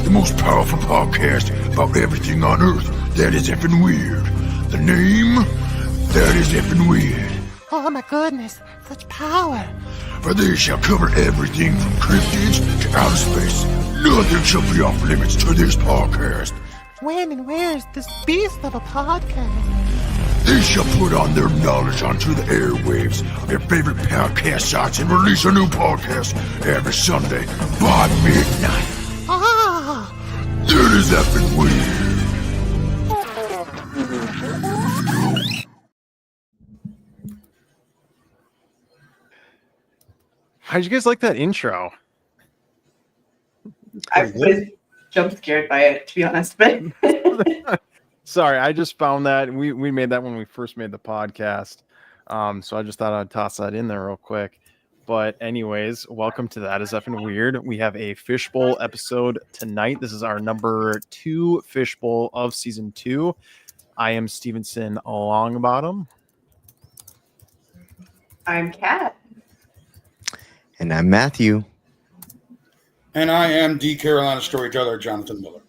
the most powerful podcast about everything on Earth that is effing weird. The name, that is effing weird. Oh my goodness, such power. For they shall cover everything from cryptids to outer space. Nothing shall be off limits to this podcast. When and where's this beast of a podcast? They shall put on their knowledge onto the airwaves of your favorite podcast sites and release a new podcast every Sunday by midnight. Ah! That is effing weird. How'd you guys like that intro? I was jump scared by it, to be honest. But Sorry, I just found that we made that when we first made the podcast. So I just thought I'd toss that in there real quick. But anyways, welcome to That Is Effing Weird. We have a Fishbowl episode tonight. This is our number 2 Fishbowl of season 2. I am Stevenson Longbottom. I'm Kat. And I'm Matthew. And I am D. Carolina storyteller Jonathan Miller.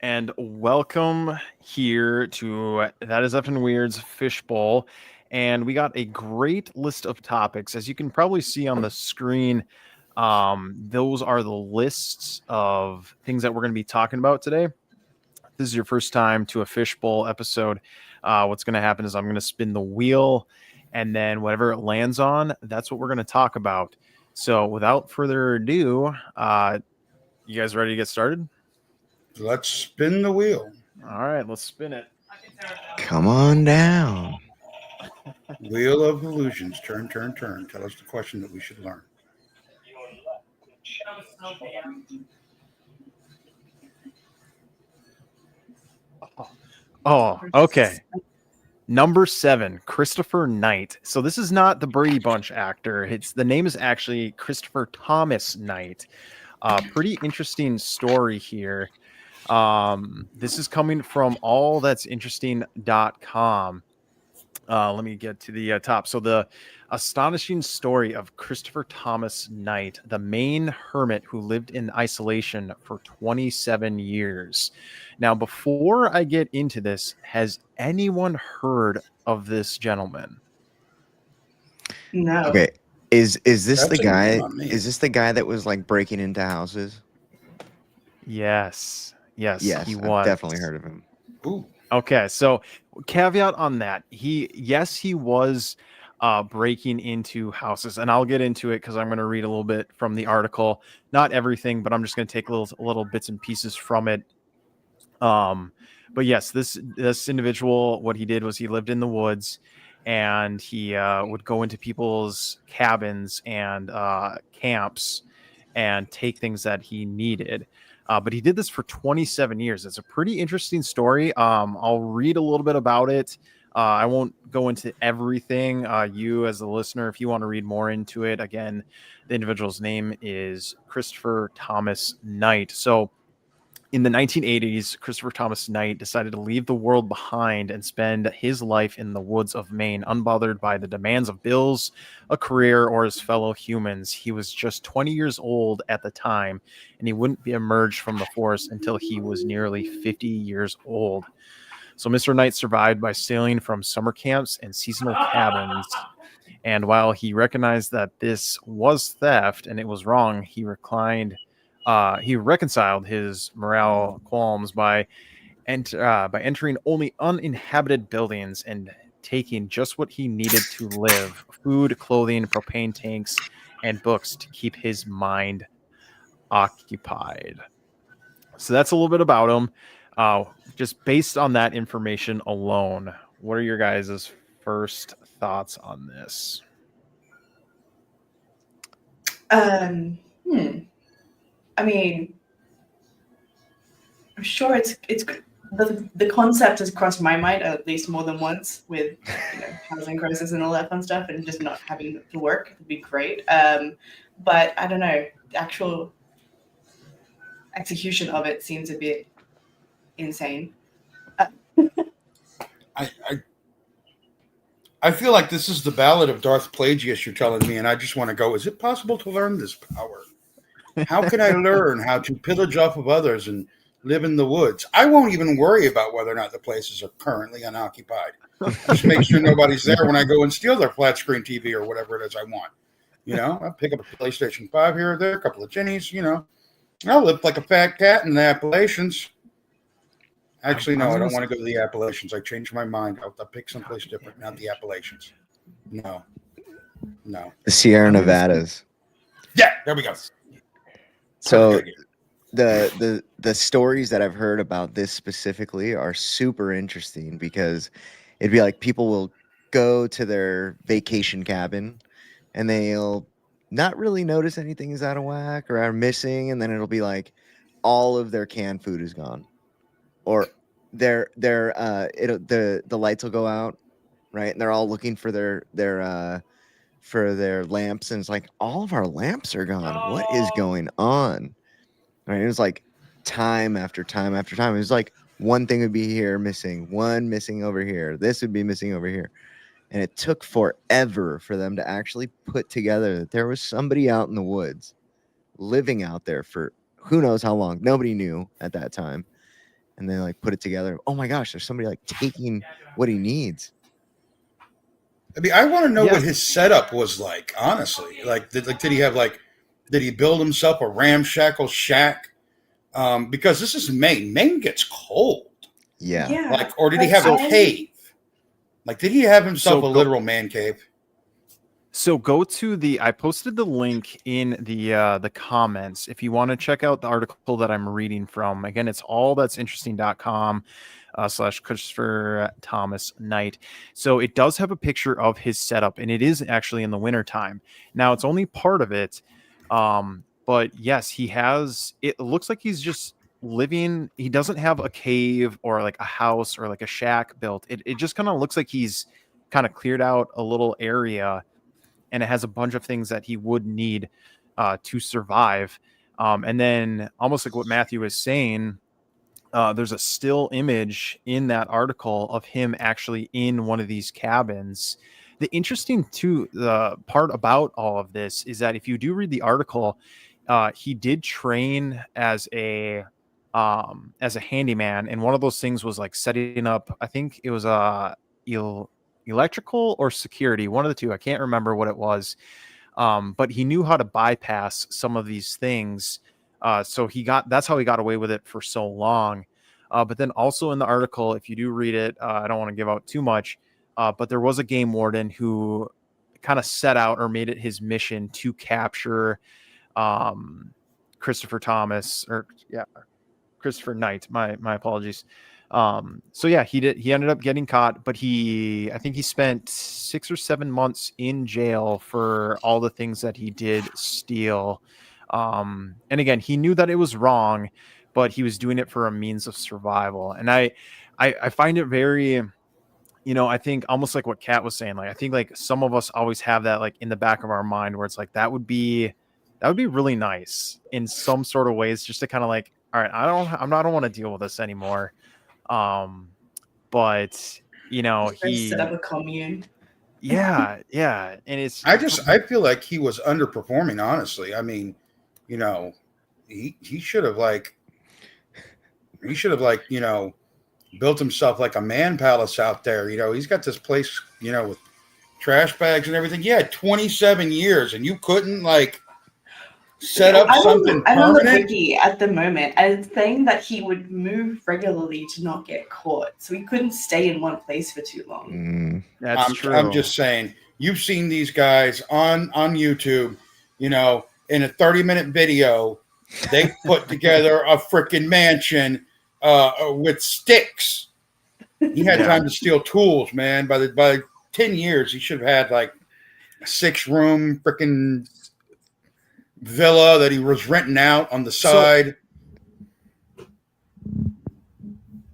And welcome here to That Is Effing Weird's Fishbowl. And we got a great list of topics. As you can probably see on the screen, those are the lists of things that we're going to be talking about today. If this is your first time to a Fishbowl episode, what's going to happen is I'm going to spin the wheel, and then whatever it lands on, that's what we're going to talk about. So without further ado, you guys ready to get started? Let's spin the wheel. All right, let's spin it. Come on down. Wheel of illusions. Turn, turn, turn. Tell us the question that we should learn. Oh, okay. Number 7, Christopher Knight. So this is not the Brady Bunch actor. The name is actually Christopher Thomas Knight. Pretty interesting story here. This is coming from allthat'sinteresting.com. Let me get to the top. So the astonishing story of Christopher Thomas Knight, the Maine hermit who lived in isolation for 27 years. Now, before I get into this, has anyone heard of this gentleman? No. Okay. Is this That's the guy? a good one, Is this the guy that was like breaking into houses? Yes, he I've was. definitely heard of him. Ooh. Okay, so caveat on that. He was breaking into houses, and I'll get into it because I'm going to read a little bit from the article. Not everything, but I'm just going to take little bits and pieces from it. But yes, this individual, what he did was he lived in the woods, and he would go into people's cabins and camps and take things that he needed. But he did this for 27 years. It's a pretty interesting story. I'll read a little bit about it. I won't go into everything. You as the listener, if you want to read more into it, again, the individual's name is Christopher Thomas Knight. So in the 1980s, Christopher Thomas Knight decided to leave the world behind and spend his life in the woods of Maine, unbothered by the demands of bills, a career, or his fellow humans. He was just 20 years old at the time, and he wouldn't be emerged from the forest until he was nearly 50 years old. So Mr. Knight survived by sailing from summer camps and seasonal cabins. And while he recognized that this was theft and it was wrong, he reconciled his morale qualms by entering only uninhabited buildings and taking just what he needed to live: food, clothing, propane tanks, and books to keep his mind occupied. So that's a little bit about him. Just based on that information alone, what are your guys' first thoughts on this? I mean, I'm sure it's the concept has crossed my mind at least more than once with housing crisis and all that fun stuff, and just not having to work would be great. But I don't know, the actual execution of it seems a bit insane. I feel like this is the ballad of Darth Plagueis you're telling me, and I just want to go, is it possible to learn this power? How can I learn how to pillage off of others and live in the woods? I won't even worry about whether or not the places are currently unoccupied. Just make sure nobody's there when I go and steal their flat screen TV or whatever it is I want. I'll pick up a PlayStation 5 here or there, a couple of Jennies, I'll live like a fat cat in the Appalachians. Actually, no, I don't want to go to the Appalachians. I changed my mind. I'll pick someplace different, not the Appalachians. No. The Sierra Nevadas. Yeah, there we go. So the stories that I've heard about this specifically are super interesting because it'd be like people will go to their vacation cabin and they'll not really notice anything is out of whack or are missing, and then it'll be like all of their canned food is gone, or the lights will go out, right? And they're all looking for their lamps, and it's like all of our lamps are gone. What is going on? Right? It was like time after time after time. It was like one thing would be here missing, one missing over here. This would be missing over here. And it took forever for them to actually put together that there was somebody out in the woods living out there for who knows how long. Nobody knew at that time. And they like put it together. Oh my gosh, there's somebody like taking what he needs. I mean, I want to know what his setup was like, honestly. Did he build himself a ramshackle shack? Because this is Maine. Maine gets cold. Yeah. Or did he have a cave? Did he have himself a literal man cave? So go to I posted the link in the comments if you want to check out the article that I'm reading from. Again, it's allthat'sinteresting.com / Christopher Thomas Knight. So it does have a picture of his setup, and it is actually in the wintertime. Now it's only part of it. But yes, it looks like he's just living. He doesn't have a cave or like a house or like a shack built. It just kind of looks like he's kind of cleared out a little area, and it has a bunch of things that he would need to survive. And then almost like what Matthew was saying, there's a still image in that article of him actually in one of these cabins. The interesting part about all of this is that if you do read the article, he did train as a handyman, and one of those things was like setting up, I think it was electrical or security, one of the two. I can't remember what it was. But he knew how to bypass some of these things. So that's how he got away with it for so long. But then also in the article, if you do read it, I don't want to give out too much, but there was a game warden who kind of set out or made it his mission to capture Christopher Knight. My apologies. So yeah, he ended up getting caught, but I think he spent 6 or 7 months in jail for all the things that he did steal. And again, he knew that it was wrong, but he was doing it for a means of survival. And I find it very, I think almost like what Kat was saying, like, I think like some of us always have that like in the back of our mind where it's like, that would be really nice in some sort of ways, just to kind of like, all right, I don't want to deal with this anymore. But he set up a commune. Yeah. And I feel like he was underperforming, honestly. I mean, he should have built himself like a man palace out there. He's got this place, with trash bags and everything. Yeah, 27 years, and you couldn't set up something permanent. I'm on the wiki at the moment, and it's saying that he would move regularly to not get caught, so he couldn't stay in one place for too long. That's true. I'm just saying, you've seen these guys on YouTube, in a 30-minute video, they put together a freaking mansion with sticks. He had time to steal tools, man. By 10 years, he should have had like a 6-room freaking villa that he was renting out on the side.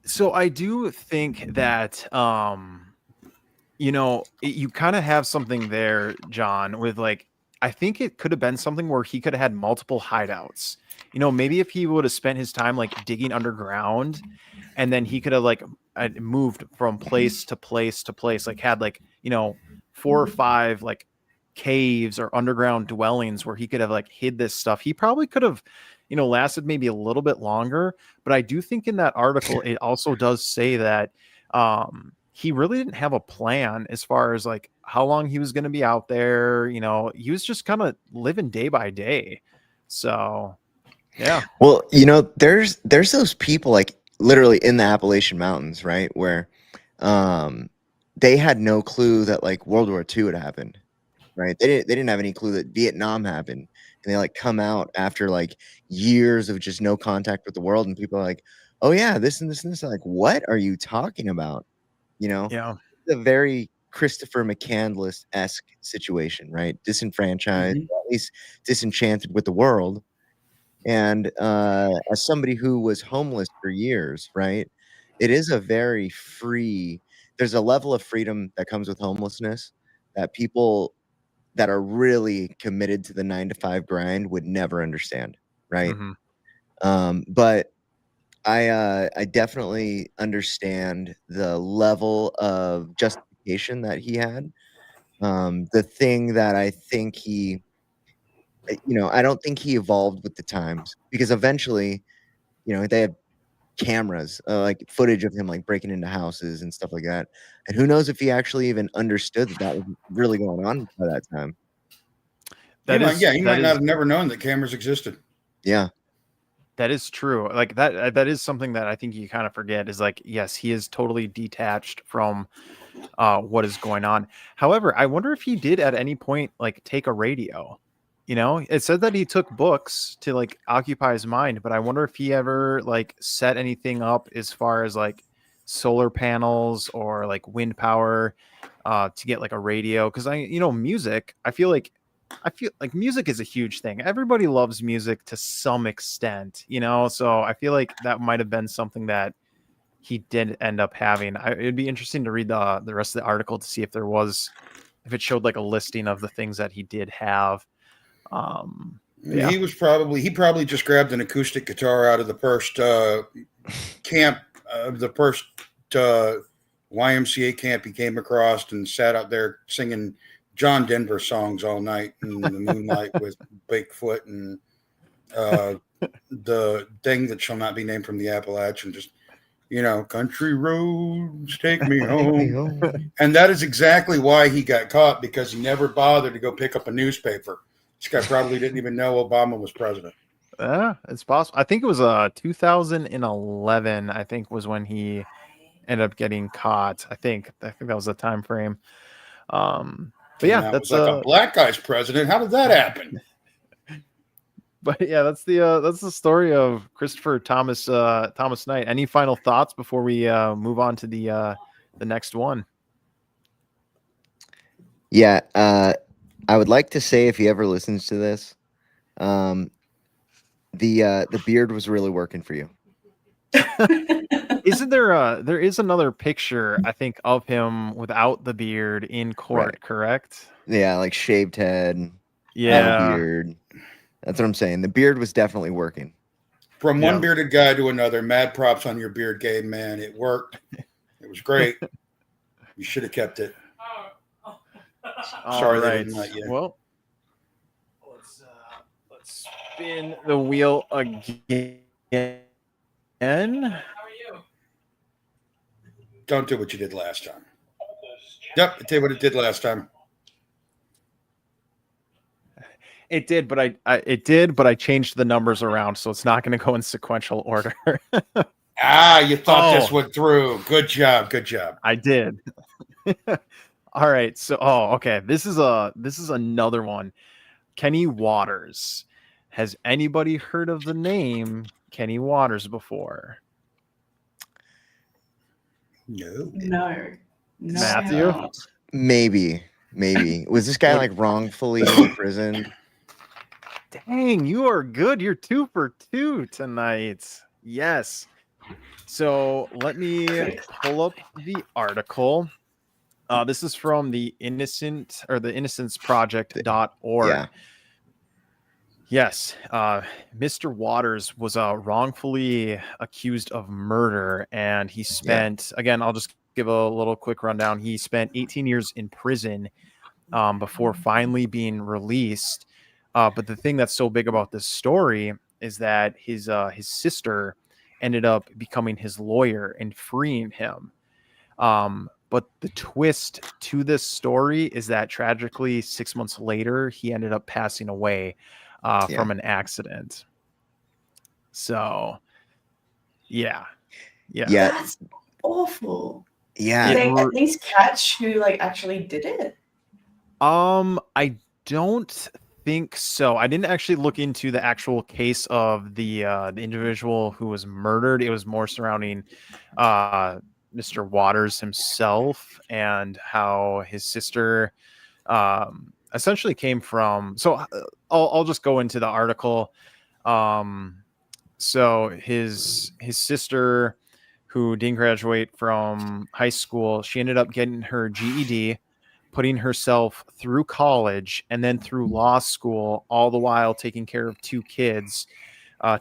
So I do think that you kind of have something there, John, with like, I think it could have been something where he could have had multiple hideouts. Maybe if he would have spent his time like digging underground, and then he could have like moved from place to place to place, like had like 4 or 5 like caves or underground dwellings where he could have like hid this stuff. He probably could have, lasted maybe a little bit longer. But I do think in that article it also does say that he really didn't have a plan as far as like how long he was going to be out there. He was just kind of living day by day. So yeah. Well, there's those people like literally in the Appalachian Mountains, right, where they had no clue that like World War II had happened, right? They didn't have any clue that Vietnam happened, and they like come out after like years of just no contact with the world, and people are like, "Oh yeah, this and this and this." Like, what are you talking about? Yeah. It's a very Christopher McCandless-esque situation, right? Disenfranchised, Mhm. or at least disenchanted with the world. And as somebody who was homeless for years, right, it is a very free, there's a level of freedom that comes with homelessness that people that are really committed to the 9 to 5 grind would never understand, right? Mhm. But I definitely understand the level of justification that he had. The thing that I think I don't think he evolved with the times because eventually, they have cameras, like footage of him like breaking into houses and stuff like that. And who knows if he actually even understood that that was really going on by that time. He might, yeah, he that might not is have never known that cameras existed. Yeah. That is true. Like that is something that I think you kind of forget is like, yes, he is totally detached from what is going on. However, I wonder if he did at any point like take a radio. It said that he took books to like occupy his mind, but I wonder if he ever like set anything up as far as like solar panels or like wind power to get like a radio. Because music, I feel like music is a huge thing. Everybody loves music to some extent, so I feel like that might have been something that he did end up having. It'd be interesting to read the rest of the article to see if it showed like a listing of the things that he did have. Yeah. He probably just grabbed an acoustic guitar out of the first camp, the first YMCA camp he came across, and sat out there singing John Denver songs all night in the moonlight with Bigfoot and the thing that shall not be named from the Appalachian, just country roads take me home. And that is exactly why he got caught, because he never bothered to go pick up a newspaper. This guy probably didn't even know Obama was president. It's possible. I think it was 2011, I think, was when he ended up getting caught. I think that was the time frame. But yeah, That was like a black guy's president. How did that happen? But yeah, that's the story of Christopher Thomas Knight. Any final thoughts before we move on to the next one? Yeah, I would like to say if he ever listens to this, the beard was really working for you. Isn't there is another picture, I think, of him without the beard in court, Right. correct? Yeah, like shaved head, Yeah. no beard. That's what I'm saying. The beard was definitely working. From Yeah. one bearded guy to another, mad props on your beard game, man. It worked. It was great. You should have kept it. Sorry they didn't let you. Well, let's spin the wheel again. Don't do what you did last time. Yep, I tell you what it did last time. It did, but I changed the numbers around, so it's not going to go in sequential order. You thought this went through. Good job. Good job. I did. All right. So, okay. This is another one. Kenny Waters. Has anybody heard of the name Kenny Waters before? No. No. Matthew? Maybe. Was this guy like wrongfully imprisoned? Dang, you are good. You're 2 for 2 tonight. Yes. So let me pull up the article. This is from the innocenceproject.org. Yeah. Yes. Mr. Waters was wrongfully accused of murder, and he spent, again, I'll just give a little quick rundown. He spent 18 years in prison before finally being released. But the thing that's so big about this story is that his sister ended up becoming his lawyer and freeing him. But the twist to this story is that tragically 6 months later, he ended up passing away Yeah. from an accident. So, yeah. Yeah. That's awful. Yeah. Did It they re- at least catch who like actually did it? I don't think so. I didn't actually look into the actual case of the individual who was murdered. It was more surrounding Mr. Waters himself and how his sister essentially came from. So I'll just go into the article. So his sister, who didn't graduate from high school, she ended up getting her GED, putting herself through college and then through law school, all the while taking care of 2 kids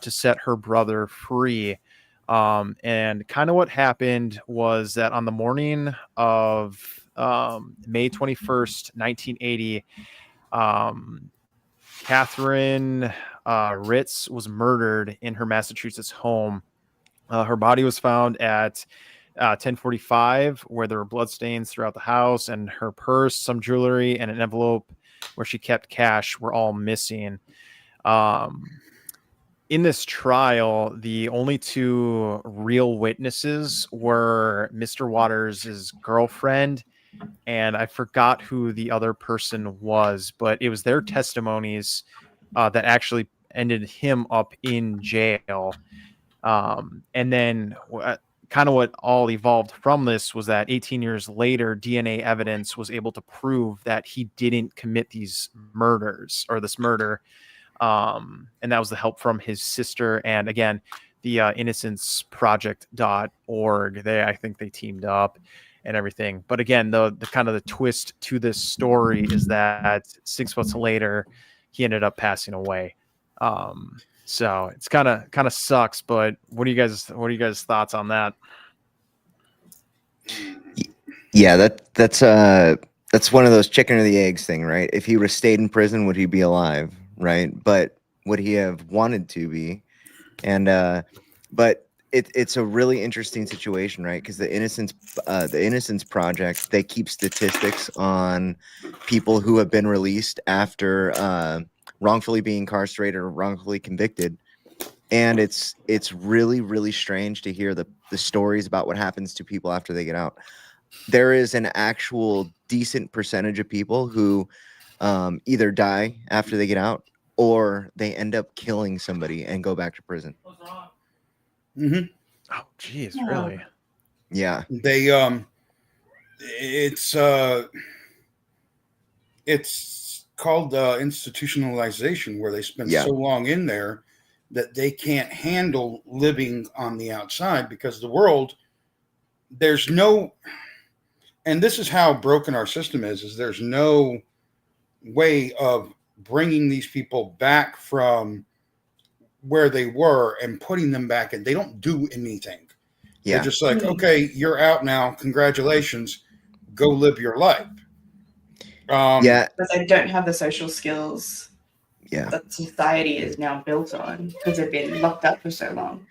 to set her brother free. And kind of what happened was that on the morning of May 21st, 1980, Catherine Ritz was murdered in her Massachusetts home. Her body was found at 10:45, where there were bloodstains throughout the house, and her purse, some jewelry, and an envelope where she kept cash were all missing. In this trial, the only 2 real witnesses were Mr. Waters' girlfriend, and I forgot who the other person was, but it was their testimonies that actually ended him up in jail. And then kind of what all evolved from this was that 18 years later, DNA evidence was able to prove that he didn't commit these murders or this murder. And that was the help from his sister. And again, the innocenceproject.org, I think they teamed up and everything. But again, the kind of the twist to this story is that 6 months later, he ended up passing away. So it's kind of sucks, but what are you guys thoughts on that? Yeah, that's one of those chicken or the eggs thing, right? If he was stayed in prison, would he be alive, right? But would he have wanted to be? And but it's a really interesting situation, right? Because the Innocence Project, they keep statistics on people who have been released after wrongfully being incarcerated or wrongfully convicted. And it's really, really strange to hear the stories about what happens to people after they get out. There is an actual decent percentage of people who either die after they get out or they end up killing somebody and go back to prison. Mm-hmm. Oh, geez, Yeah. really? Yeah. They it's called institutionalization, where they spend Yeah. so long in there that they can't handle living on the outside, because the world, there's no, and this is how broken our system is there's no way of bringing these people back from where they were and putting them back, and they don't do anything. Yeah. They're just like, okay, you're out now, congratulations, go live your life. Yeah. Because they don't have the social skills Yeah. that society is now built on because they've been locked up for so long.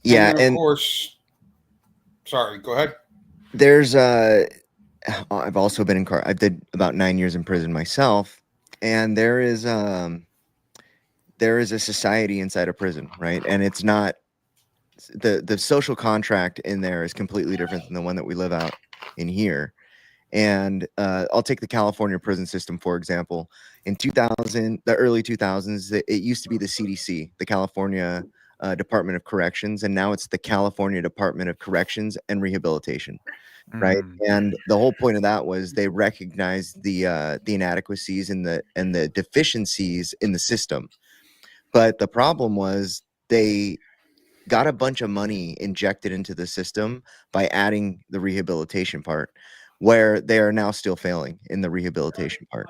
Yeah. Of And course, sorry, go ahead. there's I've also been I did about 9 years in prison myself, and there is a society inside a prison, right? And it's not the social contract in there is completely different than the one that we live out in here. And I'll take the California prison system, for example. In the early 2000s, it used to be the CDC, the California Department of Corrections, and now it's the California Department of Corrections and Rehabilitation, right? And the whole point of that was they recognized the inadequacies and the deficiencies in the system. But the problem was they got a bunch of money injected into the system by adding the rehabilitation part, where they are now still failing in the rehabilitation part,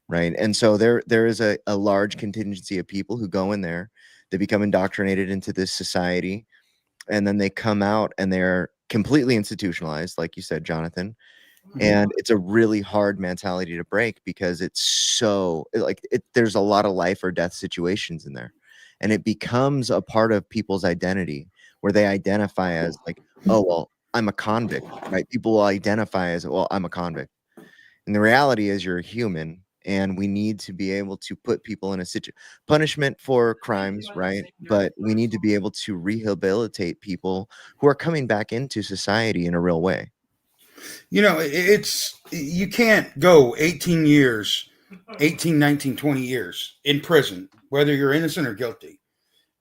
right? And so there is a large contingency of people who go in there, they become indoctrinated into this society, and then they come out and they're completely institutionalized, like you said, Jonathan, And it's a really hard mentality to break because it's so there's a lot of life or death situations in there, and it becomes a part of people's identity where they identify as like, oh well, I'm a convict, right? People will identify as, well, I'm a convict, and the reality is you're a human, and we need to be able to put people in a punishment for crimes, right? But we need to be able to rehabilitate people who are coming back into society in a real way. You know, it's you can't go 18 years, 18, 19, 20 years in prison, whether you're innocent or guilty,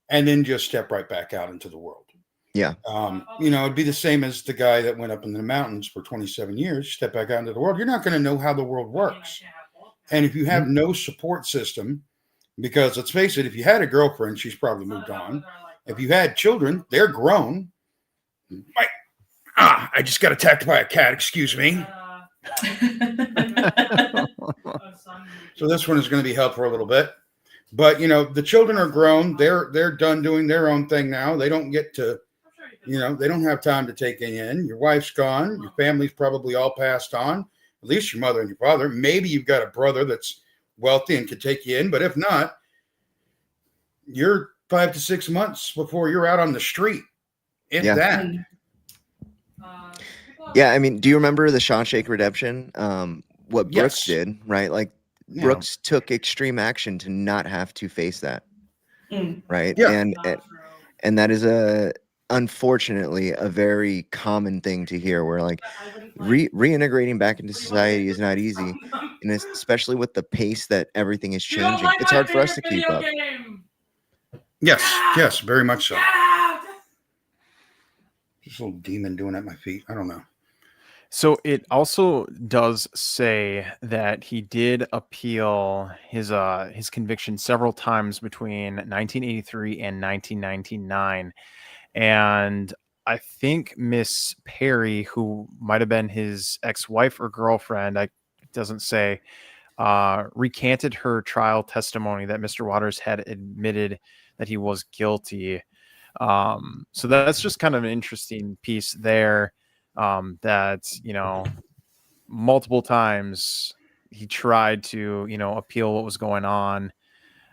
and then just step right back out into the world. Yeah. You know, it'd be the same as the guy that went up in the mountains for 27 years, step back out into the world. You're not going to know how the world works. And if you have no support system, because let's face it, if you had a girlfriend, she's probably moved on. If you had children, they're grown. I just got attacked by a cat. Excuse me. So this one is going to be held for a little bit. But, you know, the children are grown. They're done doing their own thing now. They don't get to, you know, they don't have time to take it in. Your wife's gone. Your family's probably all passed on, at least your mother and your father. Maybe you've got a brother that's wealthy and could take you in. But if not, you're 5 to 6 months before you're out on the street. If that. Yeah, I mean, do you remember the Shawshank Redemption? What Brooks did, right? Like Brooks took extreme action to not have to face that, right? Yeah. And that is unfortunately a very common thing to hear, where like reintegrating back into society is not easy, and especially with the pace that everything is changing, it's hard for us to keep up. Yes, very much so. This little demon doing at my feet. I don't know. So it also does say that he did appeal his conviction several times between 1983 and 1999, and I think Miss Perry, who might have been his ex-wife or girlfriend, it doesn't say, recanted her trial testimony that Mr. Waters had admitted that he was guilty. So that's just kind of an interesting piece there. That, you know, multiple times he tried to, you know, appeal what was going on.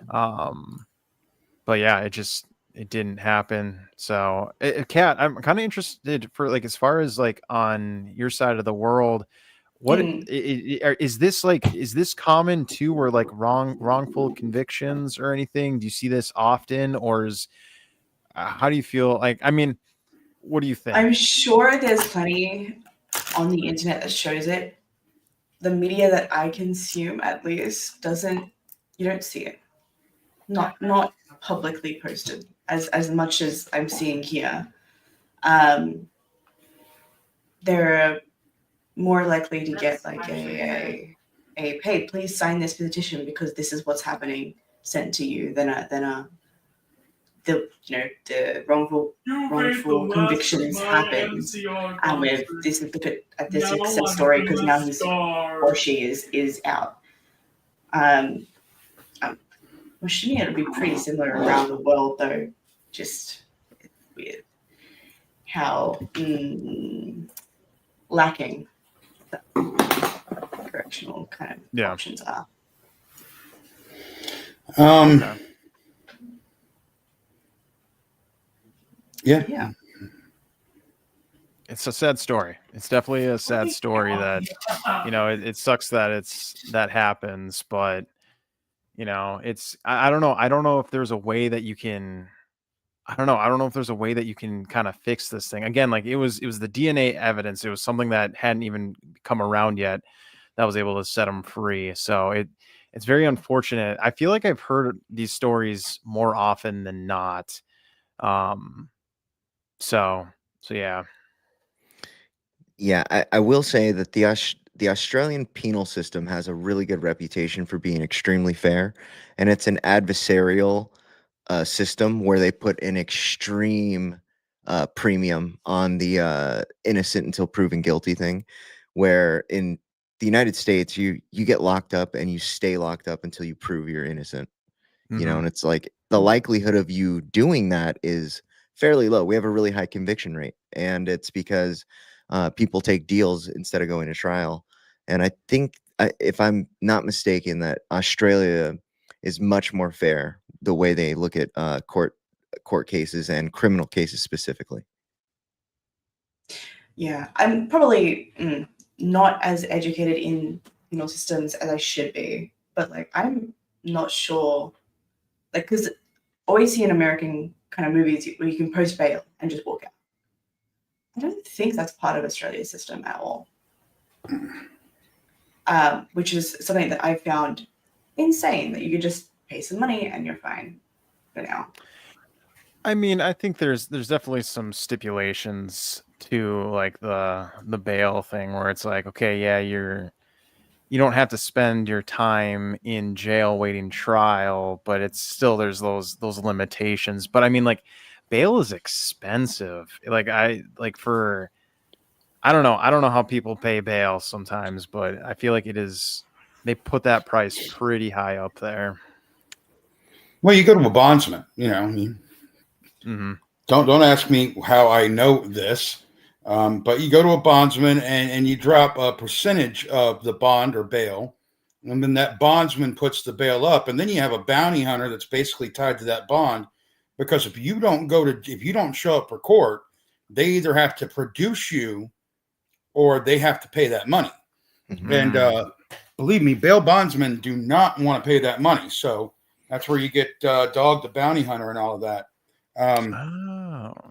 But yeah, it didn't happen. So Kat, I'm kind of interested for like, as far as like on your side of the world, what is this common too, or like wrongful convictions or anything? Do you see this often, or how do you feel? Like, I mean, what do you think? I'm sure there's plenty on the internet that shows it. The media that I consume, at least, you don't see it. Not publicly posted as much as I'm seeing here. They're more likely to get like a hey, please sign this petition because this is what's happening sent to you than the wrongful convictions happen, and with this success story because now he's or she is out. I'm assuming it'll be pretty similar around the world, though. Just weird how lacking the correctional kind of options are. Yeah. It's a sad story. It's definitely a sad story that, you know, it sucks that that happens, but you know, I don't know. I don't know if there's a way that you can, I don't know if there's a way that you can kind of fix this thing. Again, like it was the DNA evidence. It was something that hadn't even come around yet that was able to set him free. So it's very unfortunate. I feel like I've heard these stories more often than not. So yeah. Yeah, I will say that the Australian penal system has a really good reputation for being extremely fair, and it's an adversarial system where they put an extreme premium on the innocent until proven guilty thing, where in the United States you get locked up and you stay locked up until you prove you're innocent. You know, and it's like the likelihood of you doing that is fairly low. We have a really high conviction rate, and it's because people take deals instead of going to trial. And I think, if I'm not mistaken, that Australia is much more fair the way they look at court cases and criminal cases specifically. Yeah, I'm probably not as educated in penal systems as I should be, but like I'm not sure, like because always see in American kind of movies where you can post bail and just walk out. I don't think that's part of Australia's system at all, which is something that I found insane. That you could just pay some money and you're fine for now. I mean, I think there's definitely some stipulations to like the bail thing where it's like, okay, yeah, you don't have to spend your time in jail waiting trial, but it's still there's those limitations. But I mean, like, bail is expensive. Like I don't know how people pay bail sometimes, but I feel like they put that price pretty high up there. Well, you go to a bondsman, I mean, don't ask me how I know this, but you go to a bondsman and you drop a percentage of the bond or bail, and then that bondsman puts the bail up, and then you have a bounty hunter that's basically tied to that bond, because if you don't show up for court, they either have to produce you or they have to pay that money. And believe me, bail bondsmen do not want to pay that money, so that's where you get Dog the Bounty Hunter and all of that.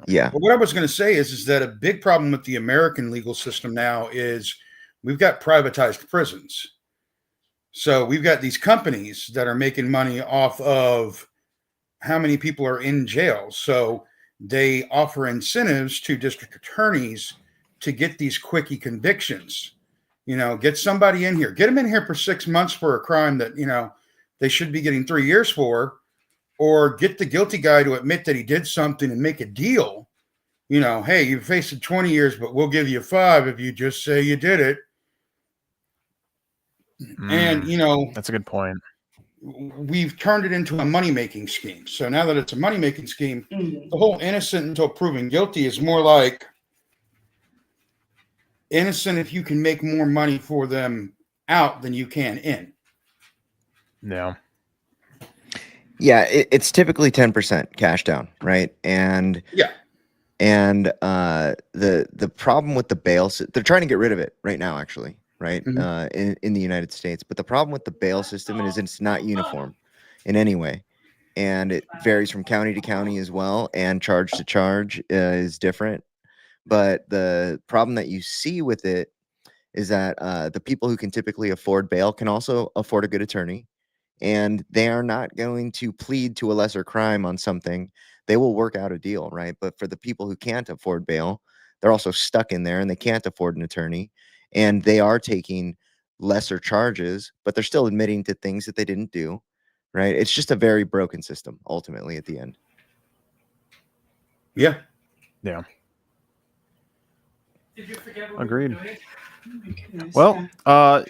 Yeah. But what I was going to say is that a big problem with the American legal system now is we've got privatized prisons. So we've got these companies that are making money off of how many people are in jail. So they offer incentives to district attorneys to get these quickie convictions. Get somebody in here, get them in here for 6 months for a crime that, they should be getting 3 years for, or get the guilty guy to admit that he did something and make a deal. Hey, you faced 20 years, but we'll give you 5 if you just say you did it. And, that's a good point. We've turned it into a money-making scheme. So now that it's a money-making scheme, the whole innocent until proven guilty is more like innocent if you can make more money for them out than you can in. Yeah. Yeah, it's typically 10% cash down, right? And yeah, and the problem with the bail, they're trying to get rid of it right now, actually, right? In the United States, but the problem with the bail system is it's not uniform in any way, and it varies from county to county as well, and charge to charge is different. But the problem that you see with it is that the people who can typically afford bail can also afford a good attorney. And they are not going to plead to a lesser crime on something. They will work out a deal, right? But for the people who can't afford bail, they're also stuck in there and they can't afford an attorney. And they are taking lesser charges, but they're still admitting to things that they didn't do, right? It's just a very broken system, ultimately, at the end. Yeah. Yeah. Agreed. Well,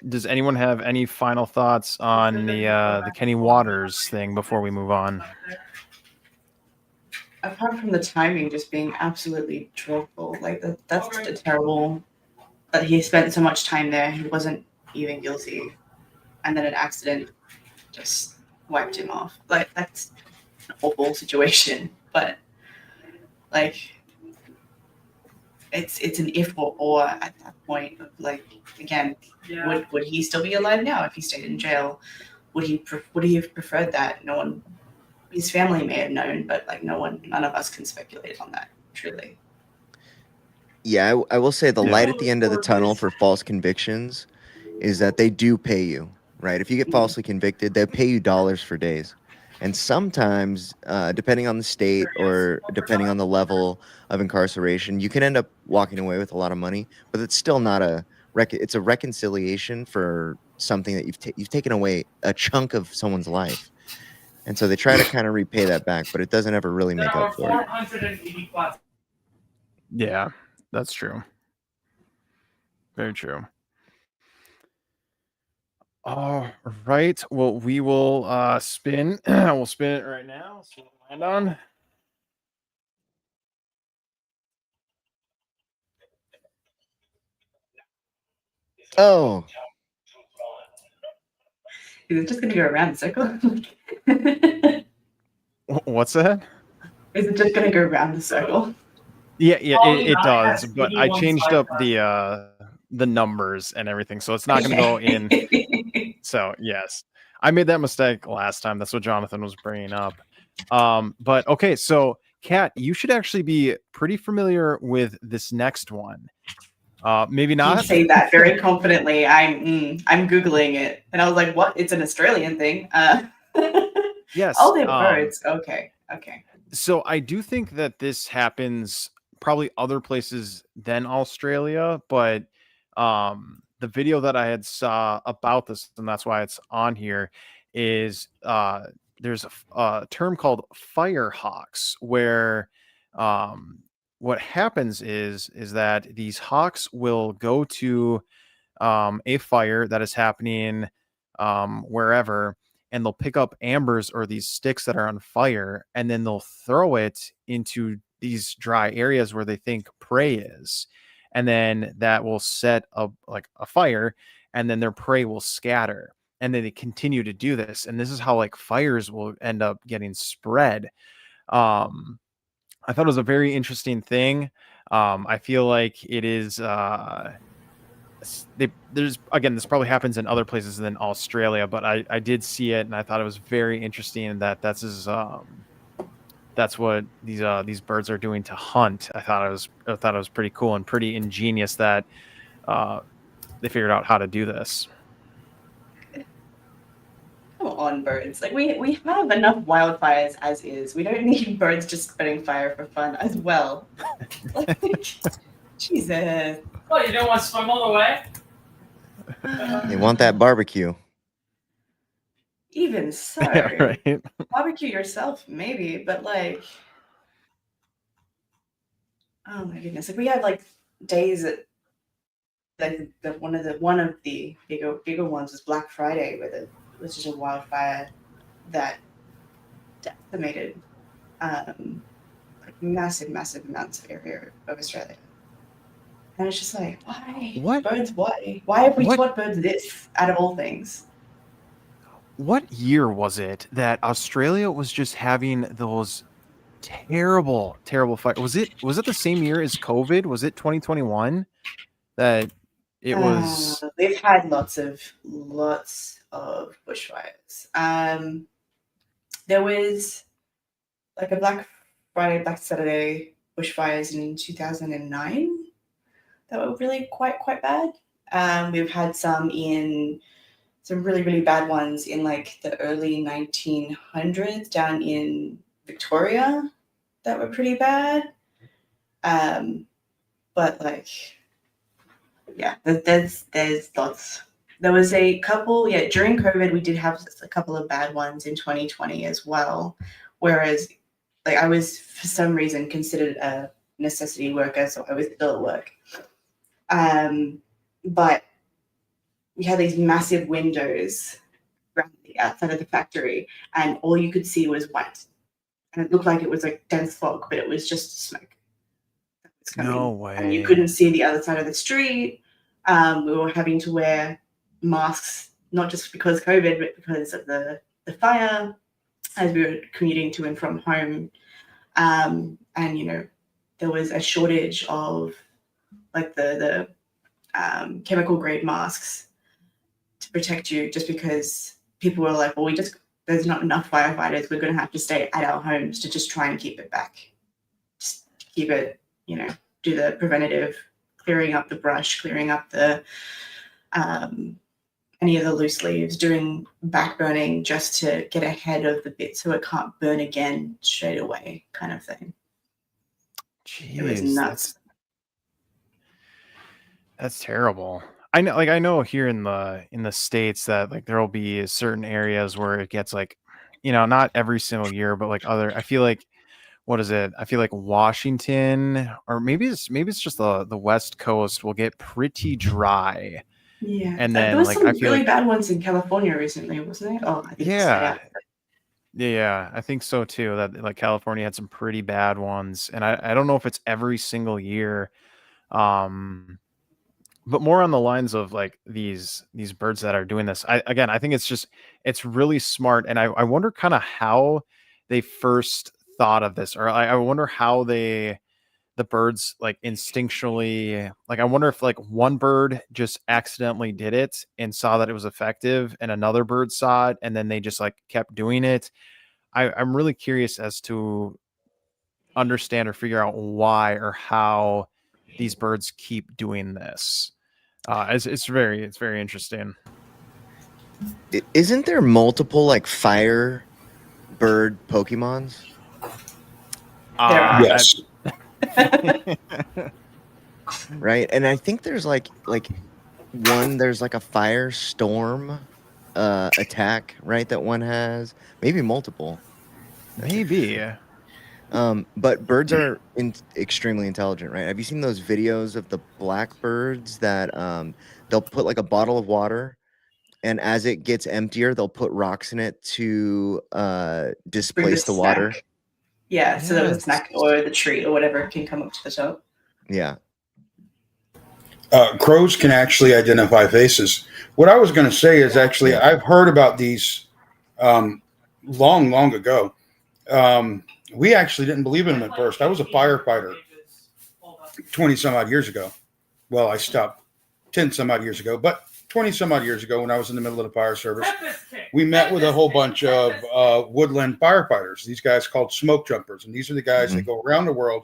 does anyone have any final thoughts on the Kenny Waters thing before we move on? Apart from the timing just being absolutely dreadful, like that's just terrible that he spent so much time there. He wasn't even guilty, and then an accident just wiped him off. Like that's an awful situation, but like it's an if or at that point of like again, would he still be alive now if he stayed in jail? Would he have preferred that? No one, his family may have known, but like none of us can speculate on that truly. Yeah, I will say the light at the end of the tunnel for false convictions is that they do pay you, right? If you get falsely convicted, they pay you dollars for days. And sometimes, depending on the state or depending on the level of incarceration, you can end up walking away with a lot of money, but it's still not it's a reconciliation for something that you've taken away a chunk of someone's life. And so they try to kind of repay that back, but it doesn't ever really make up for it. Yeah, that's true. Very true. All right. Well, we will spin. We'll spin it right now. So we'll land on. Oh, Is it just going to go around the circle? What's that? Is it just going to go around the circle? Yeah, it does. has But I 81 changed up sidecar. the numbers and everything, so it's not going to go in. So yes, I made that mistake last time. That's what Jonathan was bringing up. But okay, so Kat, you should actually be pretty familiar with this next one. Maybe You not. say that very confidently. I'm googling it, and I was like, "What? It's an Australian thing." Yes. Oh, they're birds. Okay. So I do think that this happens probably other places than Australia, but the video that I had saw about this, and that's why it's on here, is there's a term called fire hawks, where what happens is that these hawks will go to a fire that is happening wherever, and they'll pick up ambers or these sticks that are on fire, and then they'll throw it into these dry areas where they think prey is, and then that will set up like a fire, and then their prey will scatter, and then they continue to do this, and this is how like fires will end up getting spread. I thought it was a very interesting thing. I feel like it is there's again, this probably happens in other places than Australia, but I did see it, and I thought it was very interesting that that's what these birds are doing to hunt. I thought it was pretty cool and pretty ingenious that they figured out how to do this. Come on, birds. Like we have enough wildfires as is. We don't need birds just spreading fire for fun as well. Like, Jesus. What, you don't want to swim all the way? they want that barbecue. Even so, Yeah, right. barbecue yourself, maybe, but like, oh my goodness, like we have like days that like one of the bigger ones was Black Friday, where it was just a wildfire that decimated like massive amounts of area of Australia. And it's just like, why? What? Birds, why? Why have we What? taught birds this out of all things? What year was it that Australia was just having those terrible fire? Was it the same year as COVID? Was it 2021 that it was? They've had lots of bushfires. There was like a Black Friday, Black Saturday bushfires in 2009 that were really quite bad. We've had some really bad ones in like the early 1900s down in Victoria that were pretty bad. But like, yeah, there's lots. There was a couple, during COVID, we did have a couple of bad ones in 2020 as well. Whereas, like, I was for some reason considered a necessity worker, so I was still at work. But we had these massive windows around the outside of the factory, and all you could see was white. And it looked like it was like dense fog, but it was just smoke. No way. And you couldn't see the other side of the street. We were having to wear masks, not just because COVID, but because of the fire, as we were commuting to and from home. And, you know, there was a shortage of like the chemical grade masks to protect you, just because people were like, well, there's not enough firefighters. We're going to have to stay at our homes to just try and keep it back. Just keep it, you know, do the preventative, clearing up the brush, clearing up the any of the loose leaves, doing back burning just to get ahead of the bit so it can't burn again straight away, kind of thing. Jeez, It was nuts. That's terrible. I know here in the States that like there will be certain areas where it gets like, you know, not every single year, but like I feel like, what is it? I feel like Washington, or maybe it's just the West Coast, will get pretty dry. Yeah, and then there was like some I feel really like bad ones in California recently, wasn't it? Oh, I think yeah, I think so too. That like California had some pretty bad ones, and I don't know if it's every single year, but more on the lines of like these birds that are doing this. I think it's really smart, and I wonder kind of how they first thought of this, or I wonder how the birds like instinctually, like I wonder if like one bird just accidentally did it and saw that it was effective, and another bird saw it, and then they just like kept doing it. I'm really curious as to understand or figure out why or how these birds keep doing this. It's very interesting. Isn't there multiple like fire bird Pokemons? Yes. Right, and I think there's like one. There's like a firestorm attack, right? That one has maybe multiple. Maybe. But birds are extremely intelligent, right? Have you seen those videos of the blackbirds that they'll put like a bottle of water, and as it gets emptier, they'll put rocks in it to displace the water. Yeah, so that the Yes. snack or the tree or whatever can come up to the top. Yeah. Crows can actually identify faces. What I was going to say is actually I've heard about these long ago. We actually didn't believe in them at first. I was a firefighter 20 some odd years ago. Well, I stopped 10 some odd years ago, but 20 some odd years ago when I was in the middle of the fire service, we met with a whole bunch of woodland firefighters. These guys called smoke jumpers. And these are the guys that go around the world.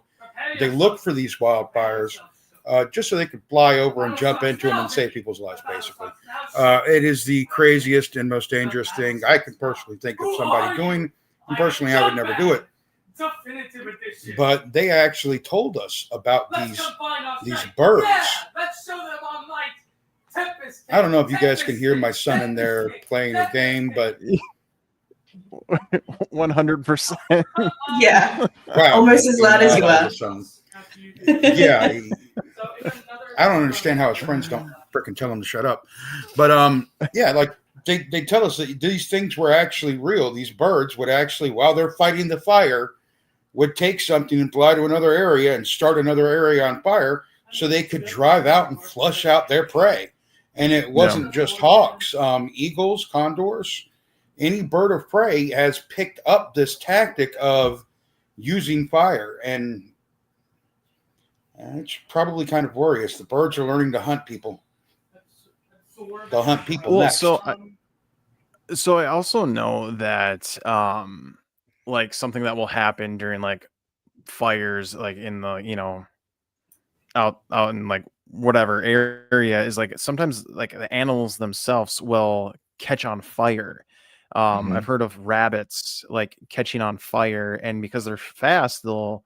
They look for these wildfires just so they could fly over and jump into them and save people's lives, basically. It is the craziest and most dangerous thing I can personally think of somebody doing. And personally, I would never do it. But they actually told us about these birds. I don't know if you guys can hear my son in there playing a game, but 100%. Yeah, wow, almost as loud as you are. Yeah, I don't understand how his friends don't freaking tell him to shut up. But yeah, like they tell us that these things were actually real. These birds would actually, while they're fighting the fire, would take something and fly to another area and start another area on fire so they could drive out and flush out their prey. And it wasn't just hawks, eagles, condors, any bird of prey has picked up this tactic of using fire. And it's probably kind of worrisome. The birds are learning to hunt people. They'll hunt people next. So I also know that like something that will happen during like fires, like in the out in like whatever area, is like sometimes like the animals themselves will catch on fire. I've heard of rabbits like catching on fire, and because they're fast, they'll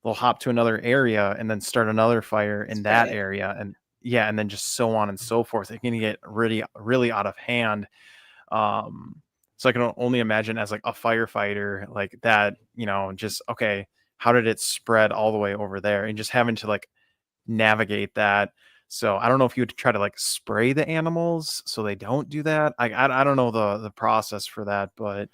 hop to another area and then start another fire in that area, and and then just so on and so forth. It can get really out of hand. So I can only imagine as like a firefighter like that, just okay, how did it spread all the way over there, and just having to like navigate that. So I don't know if you would try to like spray the animals so they don't do that. I don't know the process for that, but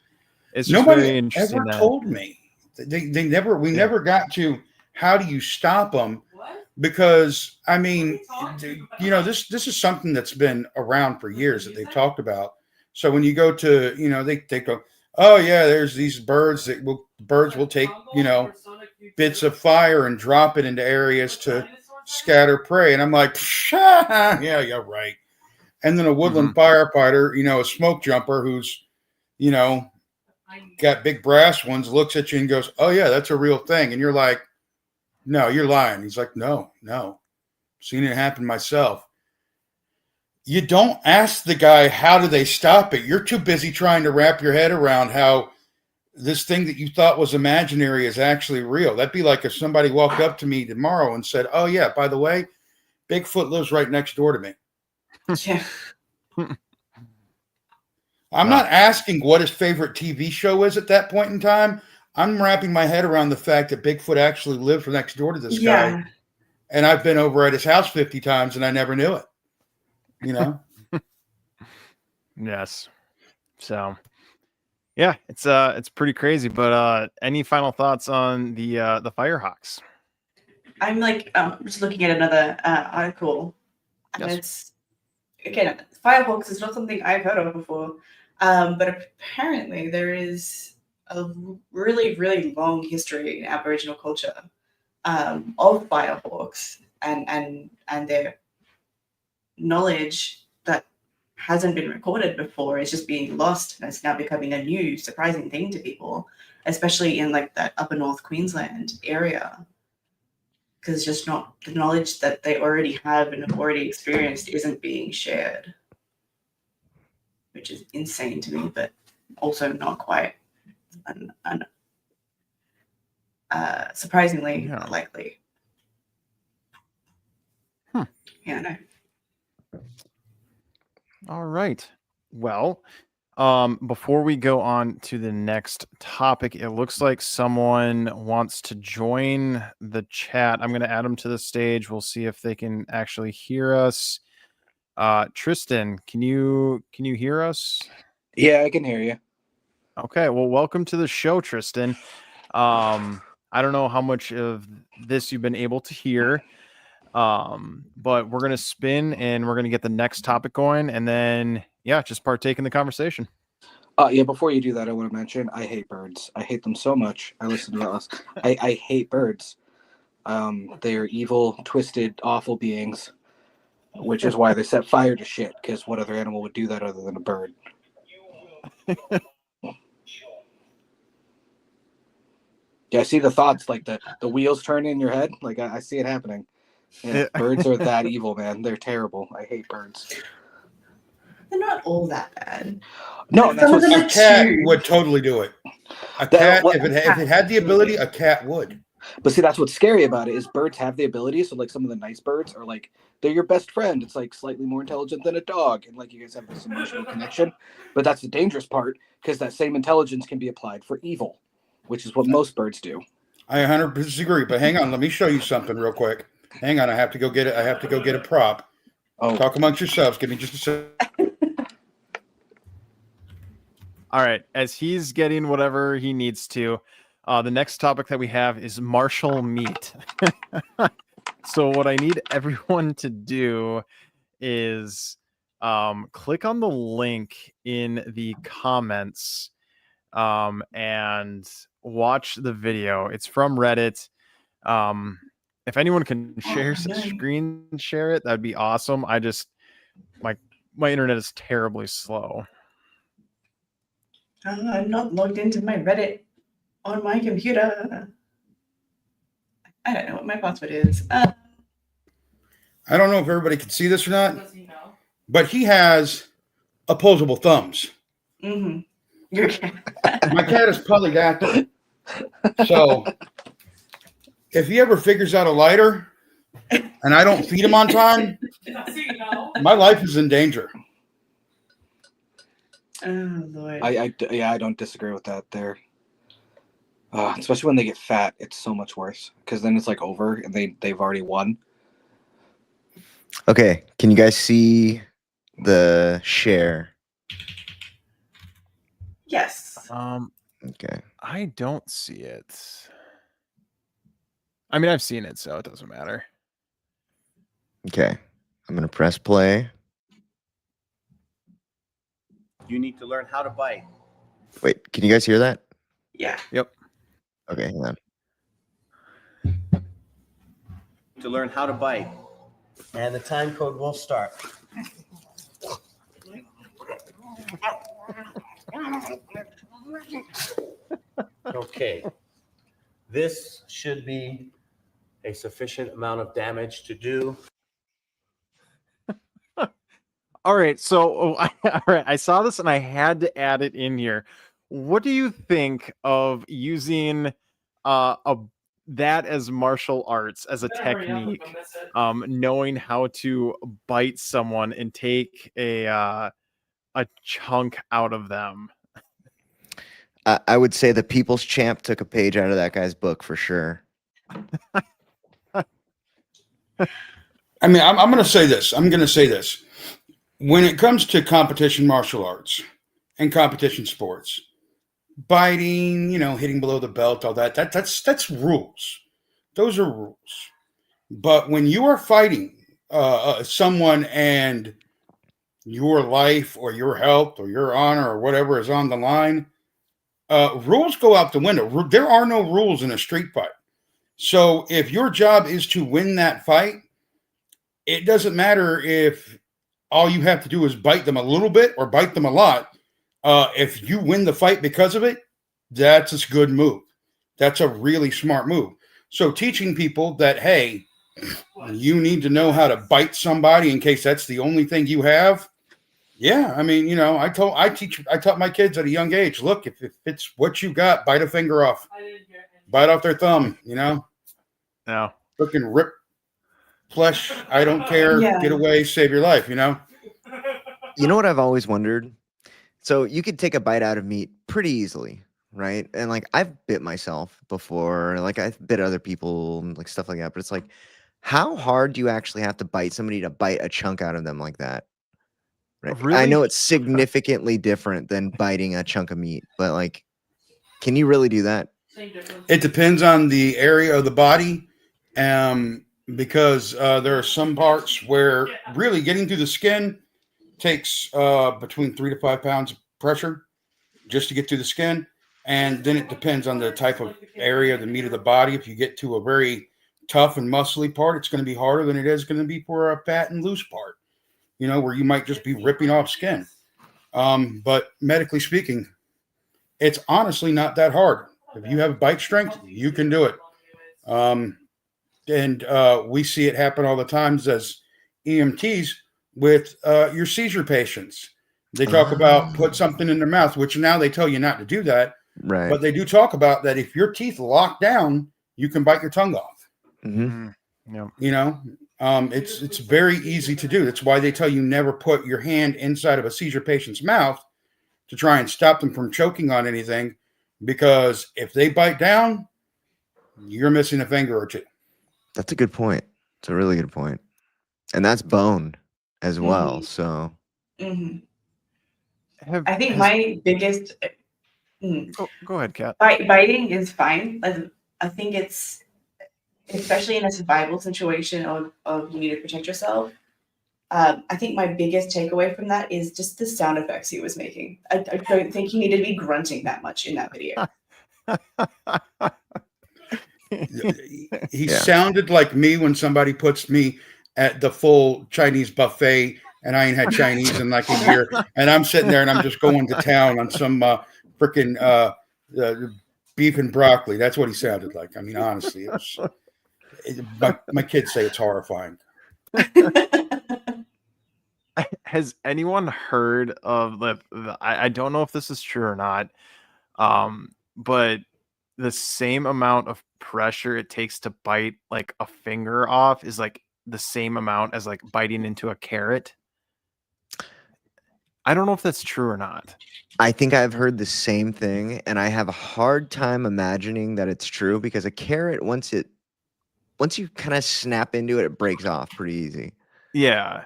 it's just very Nobody interesting. ever told me. We never got to how do you stop them, because I mean, this is something that's been around for years that they've talked about. So when you go to, they go, oh yeah, there's these birds birds will take, bits of fire and drop it into areas to scatter prey. And I'm like, yeah, you're right. And then a woodland firefighter, a smoke jumper who's, got big brass ones, looks at you and goes, oh yeah, that's a real thing. And you're like, no, you're lying. He's like, no, seen it happen myself. You don't ask the guy, how do they stop it? You're too busy trying to wrap your head around how this thing that you thought was imaginary is actually real. That'd be like if somebody walked up to me tomorrow and said, oh yeah, by the way, Bigfoot lives right next door to me. Yeah. I'm not asking what his favorite TV show is at that point in time. I'm wrapping my head around the fact that Bigfoot actually lives next door to this guy. And I've been over at his house 50 times and I never knew it. Yes. So yeah, it's pretty crazy. But any final thoughts on the Firehawks? I'm like just looking at another article And Yes. it's, again, firehawks is not something I've heard of before. But apparently there is a really, really long history in Aboriginal culture of firehawks and their knowledge that hasn't been recorded before is just being lost, and it's now becoming a new surprising thing to people, especially in like that upper North Queensland area, because just not the knowledge that they already have and have already experienced isn't being shared, which is insane to me, but also not quite surprisingly Yeah. likely. Yeah, no. All right. Well, before we go on to the next topic, it looks like someone wants to join the chat. I'm going to add them to the stage. We'll see if they can actually hear us. Tristan, can you hear us? Yeah, I can hear you. Okay. Well, welcome to the show, Tristan. I don't know how much of this you've been able to hear. But we're going to spin and we're going to get the next topic going, and then just partake in the conversation. Yeah, before you do that, I want to mention I hate birds. I hate them so much. I listened to that last. I hate birds. They are evil, twisted, awful beings, which is why they set fire to shit, because what other animal would do that other than a bird? Yeah, I see the thoughts, like the wheels turning in your head. Like I see it happening. Yeah, birds are that evil, man. They're terrible. I hate birds. They're not all that bad. No, Like, some of them A are cat cute. would totally do it. A That- cat, what- if it had the ability, a cat would. But see, that's what's scary about it is birds have the ability. So like some of the nice birds are like they're your best friend. It's like slightly more intelligent than a dog, and like you guys have this emotional connection. But that's the dangerous part because that same intelligence can be applied for evil, which is what most birds do. I 100% disagree, but hang on. Let me show you something real quick. Hang on. I have to go get it. I have to go get a prop. Oh, Talk amongst yourselves. Give me just a second. All right. As he's getting whatever he needs to, the next topic that we have is martial meat. So what I need everyone to do is click on the link in the comments and watch the video. It's from Reddit. If anyone can screen share it, that'd be awesome. I just my internet is terribly slow. I'm not logged into my Reddit on my computer. I don't know what my password is. I don't know if everybody can see this or not, Does he know? but he has opposable thumbs. Mm-hmm. Your cat. My cat is polydactyl. So if he ever figures out a lighter and I don't feed him on time, Does he know? my life is in danger. Oh Lord. I don't disagree with that there. Especially when they get fat, it's so much worse because then it's like over and they've already won. Okay, can you guys see the share? Yes. Okay. I don't see it. I mean, I've seen it, so it doesn't matter. Okay. I'm going to press play. You need to learn how to bite. Wait, can you guys hear that? Yeah. Yep. Okay, hang on. To learn how to bite. And the time code will start. Okay. This should be a sufficient amount of damage to do. All right. So, all right. I saw this and I had to add it in here. What do you think of using that as martial arts as a technique? Knowing how to bite someone and take a chunk out of them. I would say the People's Champ took a page out of that guy's book for sure. I mean, I'm going to say this. I'm going to say this. When it comes to competition martial arts and competition sports, biting, hitting below the belt, all that's rules. Those are rules. But when you are fighting someone and your life or your health or your honor or whatever is on the line, rules go out the window. There are no rules in a street fight. So if your job is to win that fight, it doesn't matter if all you have to do is bite them a little bit or bite them a lot. If you win the fight because of it, that's a good move. That's a really smart move. So teaching people that, hey, you need to know how to bite somebody in case that's the only thing you have. Yeah, I mean, I taught my kids at a young age, look, if it's what you got, bite a finger off. Bite off their thumb, No. Fucking rip flesh. I don't care. Yeah. Get away, save your life, You know what I've always wondered? So you could take a bite out of meat pretty easily, right? And like I've bit myself before, like I've bit other people, like stuff like that. But it's like, how hard do you actually have to bite somebody to bite a chunk out of them like that? Right? I Really? know it's significantly different than biting a chunk of meat, but like, can you really do that? It depends on the area of the body, because there are some parts where really getting through the skin takes between 3 to 5 pounds of pressure just to get through the skin. And then it depends on the type of area, the meat of the body. If you get to a very tough and muscly part, it's going to be harder than it is going to be for a fat and loose part, where you might just be ripping off skin. But medically speaking, it's honestly not that hard. If you have bite strength, you can do it. And we see it happen all the times as EMTs with your seizure patients. They talk about put something in their mouth, which now they tell you not to do that. Right. But they do talk about that if your teeth lock down, you can bite your tongue off. Mm-hmm. Yeah. It's very easy to do. That's why they tell you never put your hand inside of a seizure patient's mouth to try and stop them from choking on anything, because if they bite down, you're missing a finger or two. That's a good point. It's a really good point. And that's bone as well. Mhm. So Mhm. Have- I think has- my biggest Go ahead, Kat. biting is fine. I think it's, especially in a survival situation of you need to protect yourself. I think my biggest takeaway from that is just the sound effects he was making. I don't think he needed to be grunting that much in that video. He Yeah. sounded like me when somebody puts me at the full Chinese buffet and I ain't had Chinese in like a year, and I'm sitting there and I'm just going to town on some freaking beef and broccoli. That's what he sounded like. I mean, honestly, my kids say it's horrifying. Has anyone heard of I don't know if this is true or not, but the same amount of pressure it takes to bite like a finger off is like the same amount as like biting into a carrot? I don't know if that's true or not. I think I've heard the same thing, and I have a hard time imagining that it's true, because a carrot, once you kind of snap into it, it breaks off pretty easy. Yeah.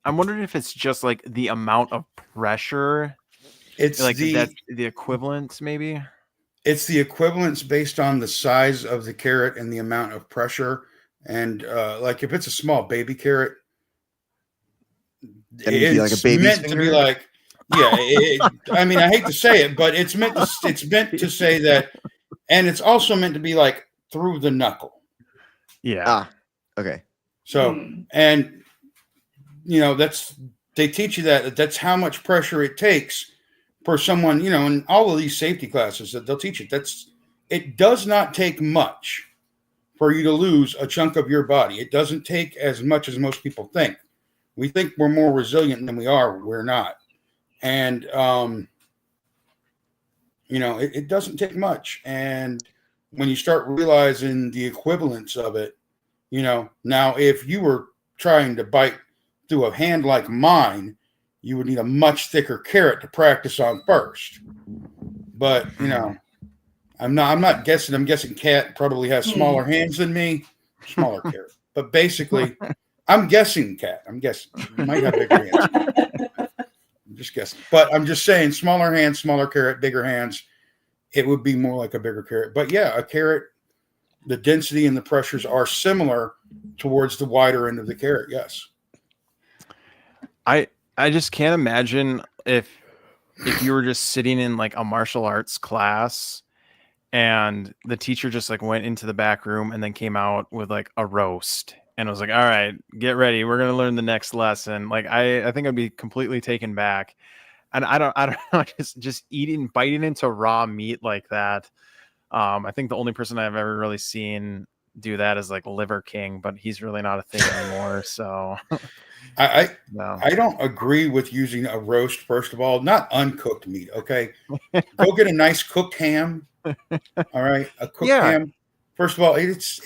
I'm wondering if it's just like the amount of pressure, It's like the that's the equivalent, maybe. it's the equivalence based on the size of the carrot and the amount of pressure. And like if it's a small baby carrot, Then it'd be like a it's baby's meant to be finger? like, yeah. I mean, I hate to say it, but it's meant to say that, and it's also meant to be like through the knuckle. Yeah. Ah, okay. So, and they teach you that's how much pressure it takes for someone, in all of these safety classes that they'll teach you. It does not take much for you to lose a chunk of your body. It doesn't take as much as most people think. We think we're more resilient than we are. We're not. And, it doesn't take much. And when you start realizing the equivalence of it, now if you were trying to bite through a hand like mine, you would need a much thicker carrot to practice on first. But, I'm not guessing. I'm guessing Kat probably has smaller hands than me, smaller carrot. But basically, I'm guessing Kat. I'm guessing. You might have bigger hands. I'm just guessing. But I'm just saying, smaller hands, smaller carrot, bigger hands. It would be more like a bigger carrot. But yeah, a carrot the density and the pressures are similar towards the wider end of the carrot. Yes. I just can't imagine if you were just sitting in like a martial arts class and the teacher just like went into the back room and then came out with like a roast and was like, all right, get ready, we're going to learn the next lesson. Like I think I'd be completely taken back. And I don't know, just biting into raw meat like that. I think the only person I've ever really seen do that is like Liver King, but he's really not a thing anymore. So I no. don't agree with using a roast, first of all, not uncooked meat. Okay. Go get a nice cooked ham. All right. A cooked ham. First of all, it's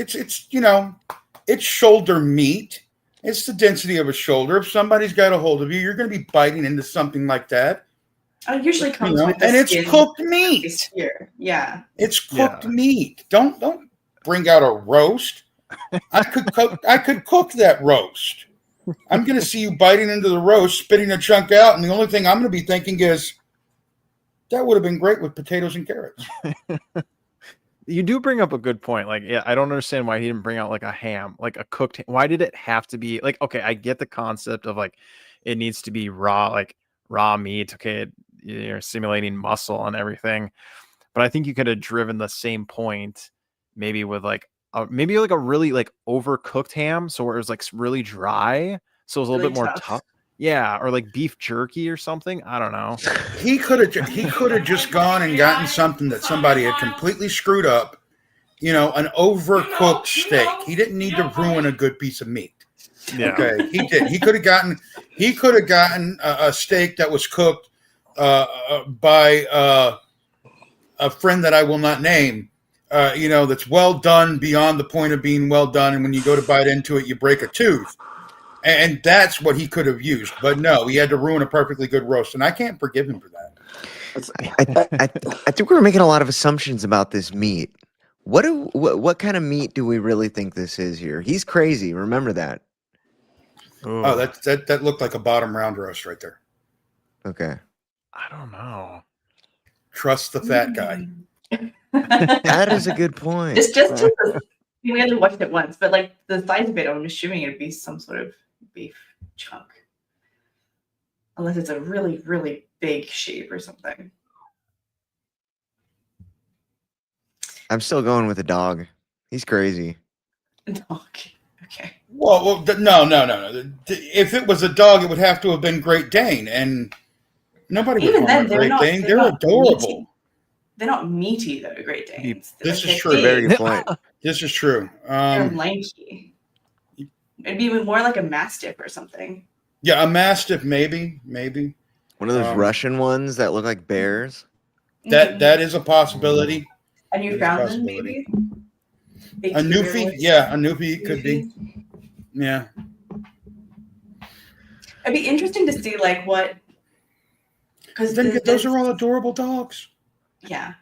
it's shoulder meat. It's the density of a shoulder. If somebody's got a hold of you, you're going to be biting into something like that. It usually comes with the and it's skin cooked meat. Here. Yeah. It's cooked meat. Don't bring out a roast. I could cook that roast. I'm going to see you biting into the roast, spitting a chunk out, and the only thing I'm going to be thinking is that would have been great with potatoes and carrots. You do bring up a good point. Like, yeah, I don't understand why he didn't bring out like a ham, like a cooked ham. Why did it have to be like, okay, I get the concept of like it needs to be raw, like raw meat. Okay, you're simulating muscle and everything. But I think you could have driven the same point maybe with like a really like overcooked ham. So where it was like really dry. So it was a little bit more tough. Yeah, or like beef jerky or something. I don't know. He could have just gone and gotten something that somebody had completely screwed up. An overcooked steak. He didn't need to ruin a good piece of meat. Yeah. Okay, he did. He could have gotten a steak that was cooked by a friend that I will not name. That's well done beyond the point of being well done, and when you go to bite into it, you break a tooth. And that's what he could have used. But no, he had to ruin a perfectly good roast. And I can't forgive him for that. I think we're making a lot of assumptions about this meat. What kind of meat do we really think this is here? He's crazy. Remember that. Ooh. Oh, that looked like a bottom round roast right there. Okay. I don't know. Trust the fat guy. That is a good point. We only watched it once, but like the size of it, I'm assuming it'd be some sort of beef chunk. Unless it's a really, really big sheep or something. I'm still going with the dog. He's crazy. Dog. Okay. Well, no. If it was a dog, it would have to have been Great Dane, and nobody would harm a Great Dane. They're adorable. Meaty. They're not meaty though, Great Danes. This is true. Very good point. This is true. They're lanky. It'd be more like a Mastiff or something. Yeah, a Mastiff, maybe. One of those Russian ones that look like bears. That is a possibility. A Newfoundland, maybe. A Newfie, yeah, a Newfie could be. Yeah. It'd be interesting to see like what. Because those are all adorable dogs. Yeah.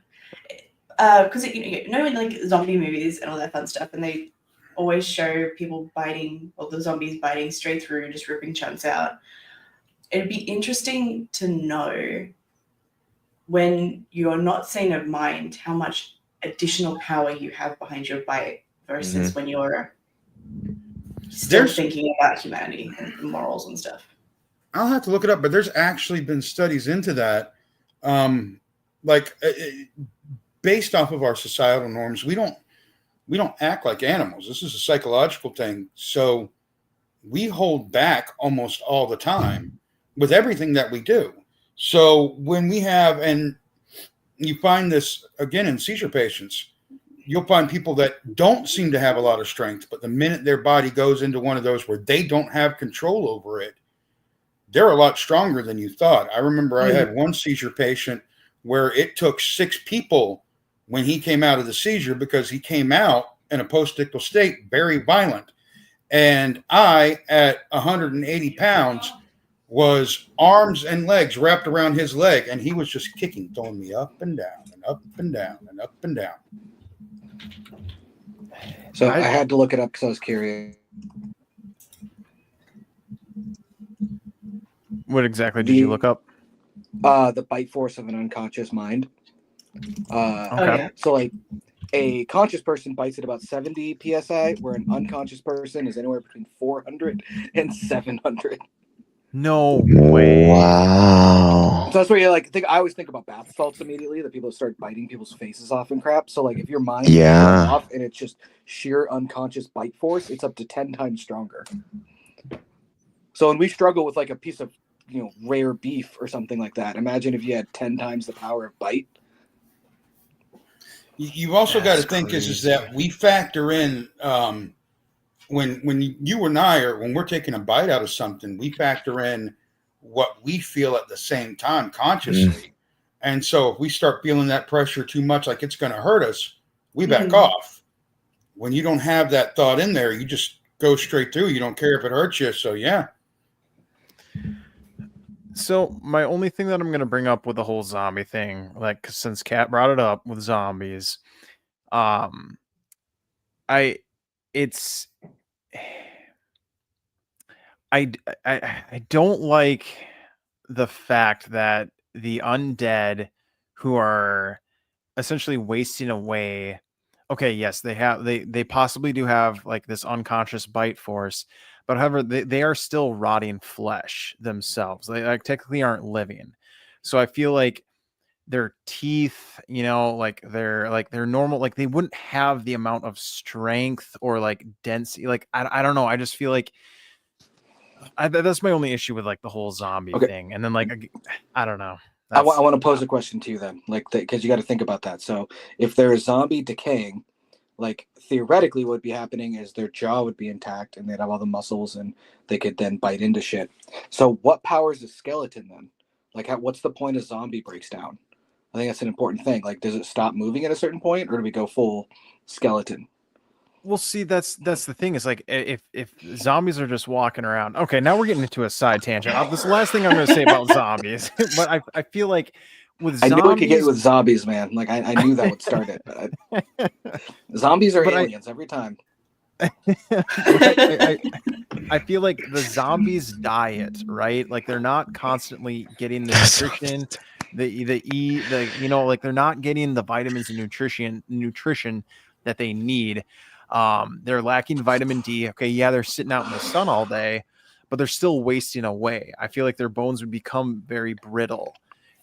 Because in like zombie movies and all that fun stuff, and they always show people biting, or the zombies biting straight through, just ripping chunks out. It'd be interesting to know when you're not seeing a mind how much additional power you have behind your bite versus when you're still thinking about humanity and morals and stuff. I'll have to look it up, but there's actually been studies into that. Based off of our societal norms, we don't act like animals. This is a psychological thing. So we hold back almost all the time with everything that we do. So when we have, and you find this again in seizure patients, you'll find people that don't seem to have a lot of strength, but the minute their body goes into one of those where they don't have control over it, they're a lot stronger than you thought. I remember I had one seizure patient where it took 6 people when he came out of the seizure, because he came out in a post-ictal state, very violent. And I, at 180 pounds, was arms and legs wrapped around his leg, and he was just kicking, throwing me up and down and up and down and up and down. So I had to look it up because I was curious. What exactly did you look up? The bite force of an unconscious mind. Okay. So like A conscious person bites at about 70 psi, where an unconscious person is anywhere between 400 and 700. No way. Wow. So that's where you're like, I always think about bath salts immediately, that people start biting people's faces off and crap. So like if your mind is Yeah. shut off and it's just sheer unconscious bite force, it's up to 10 times stronger. So when we struggle with like a piece of, rare beef or something like that, imagine if you had 10 times the power of bite. You've also got to That's think is crazy. that we factor in when you and I are when we're taking a bite out of something, we factor in what we feel at the same time consciously. And so if we start feeling that pressure too much, like it's going to hurt us, we back off. When you don't have that thought in there, you just go straight through. You don't care if it hurts you. So yeah. So my only thing that I'm going to bring up with the whole zombie thing, like since Kat brought it up with zombies, I don't like the fact that the undead who are essentially wasting away. Okay, yes, they possibly do have like this unconscious bite force, but however, they are still rotting flesh themselves. They like technically aren't living. So I feel like their teeth, like they're normal, like they wouldn't have the amount of strength or like density. Like I don't know. I just feel like that's my only issue with like the whole zombie thing. And then like I don't know. I want to pose a question to you then, like, because you got to think about that. So if they're a zombie decaying, like theoretically what would be happening is their jaw would be intact and they'd have all the muscles and they could then bite into shit. So what powers the skeleton then? Like what's the point of zombie breaks down? I think that's an important thing. Like, does it stop moving at a certain point or do we go full skeleton? Well, see, that's the thing is like if zombies are just walking around. Okay, now we're getting into a side tangent. This is the last thing I'm going to say about zombies, but I feel like with zombies, I knew we could get with zombies, man. Like I knew that would start it. Zombies are aliens every time. I feel like the zombies' diet, right? Like they're not constantly getting the nutrition, like they're not getting the vitamins and nutrition that they need. They're lacking vitamin D. Okay, yeah, they're sitting out in the sun all day, but they're still wasting away. I feel like their bones would become very brittle.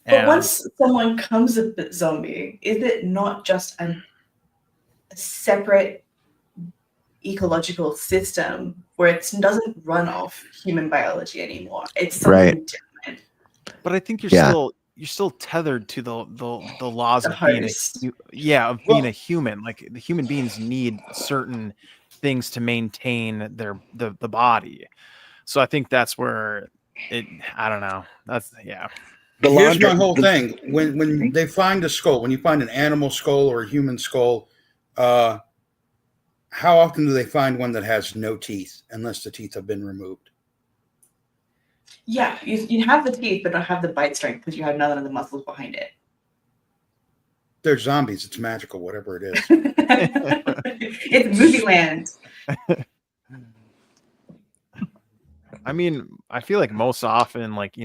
But once someone comes a bit zombie, is it not just a separate ecological system where it doesn't run off human biology anymore? It's something different. But I think you're still tethered to the laws of being a human. Like the human beings need certain things to maintain the body. So I think that's where I don't know. Here's my whole thing. When they find a skull, when you find an animal skull or a human skull, how often do they find one that has no teeth, unless the teeth have been removed? Yeah, you have the teeth, but don't have the bite strength because you have none of the muscles behind it. They're zombies. It's magical, whatever it is. It's movie land. I mean, I feel like most often, like,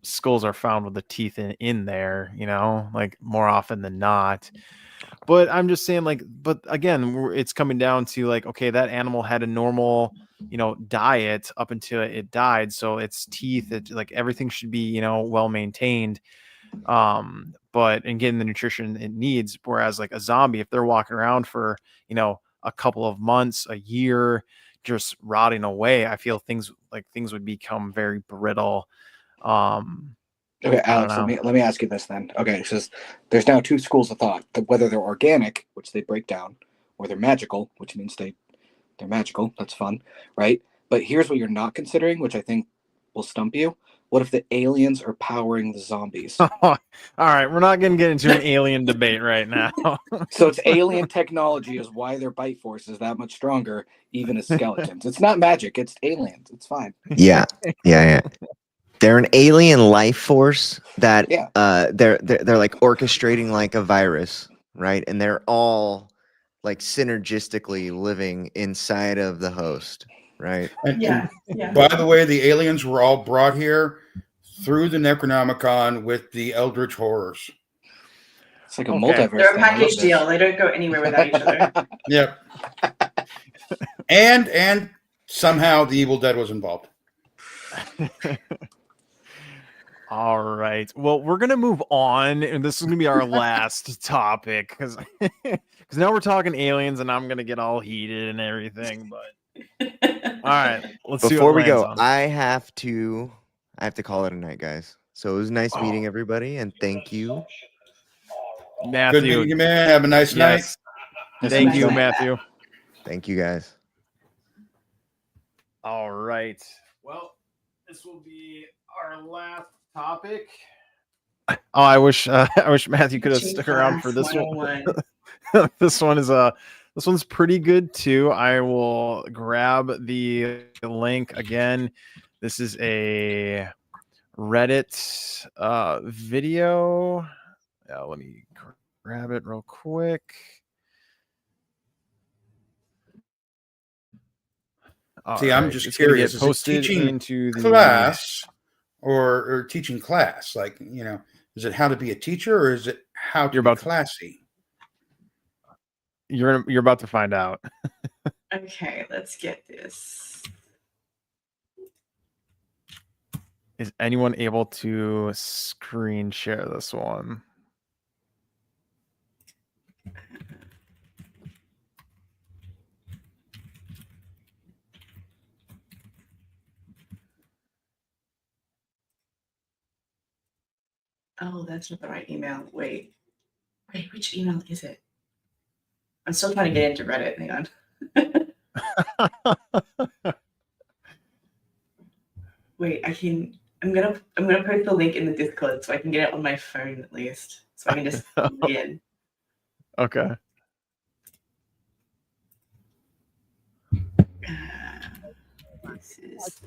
skulls are found with the teeth in there, like more often than not. But I'm just saying, like, but again, it's coming down to like, okay, that animal had a normal, diet up until it died. So its teeth, like everything should be, well maintained. But and getting the nutrition it needs. Whereas like a zombie, if they're walking around for, a couple of months, a year, just rotting away, I feel things would become very brittle. Okay, Alex, let me ask you this then. Okay, so there's now two schools of thought: whether they're organic, which they break down, or they're magical, which means they're magical. That's fun, right? But here's what you're not considering, which I think will stump you. What if the aliens are powering the zombies? All right, we're not going to get into an alien debate right now. So it's alien technology is why their bite force is that much stronger, even as skeletons. It's not magic; it's aliens. It's fine. Yeah. They're an alien life force that they're like orchestrating like a virus, right? And they're all like synergistically living inside of the host, right? And by the way, the aliens were all brought here through the Necronomicon with the Eldritch horrors. It's like a Okay. multiverse. They're a thing. I love package this. deal. They don't go anywhere without each other. Yep. And somehow the Evil Dead was involved. All right. Well, we're gonna move on, and this is gonna be our last topic because now we're talking aliens, and I'm gonna get all heated and everything. But all right, let's see. Before what we go, lands on. I have to call it a night, guys. So it was nice meeting everybody, and thank you. Good Matthew. meeting you, man. Have a nice night. Yes. Thank you, Matthew. Thank you, guys. All right. Well, this will be our last topic. Oh, I wish Matthew could have Teaching stuck around for class this one. 101. This one's pretty good too. I will grab the link again. This is a Reddit video. Let me grab it real quick. See, I'm just It's gonna curious. get Is it posted teaching into the class or teaching class? Like, is it how to be a teacher or is it how to You're be about to- classy? You're about to find out. Okay, let's get this. Is anyone able to screen share this one? Oh, that's not the right email. Wait, which email is it? I'm still trying to get into Reddit. Hang on. Wait, I'm gonna post the link in the Discord so I can get it on my phone at least, so I can just log in. Okay. This is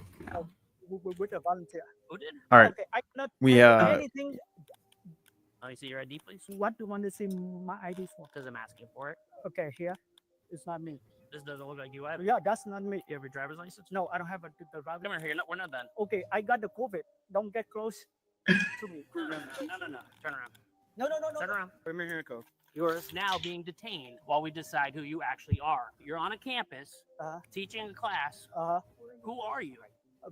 With a volunteer. Who did? All right. Okay, I cannot We do uh anything. Let me see your ID, please. What do you want to see my ID for? Because I'm asking for it. Okay, here. It's not me. This doesn't look like you either. Yeah, that's not me. You have your driver's license? No, I don't have a the driver. Come here. We're not done. Okay, I got the COVID. Don't get close to me. No. Turn around. No. Turn around. Bring me here, Coke. You're now being detained while we decide who you actually are. You're on a campus teaching a class. Who are you?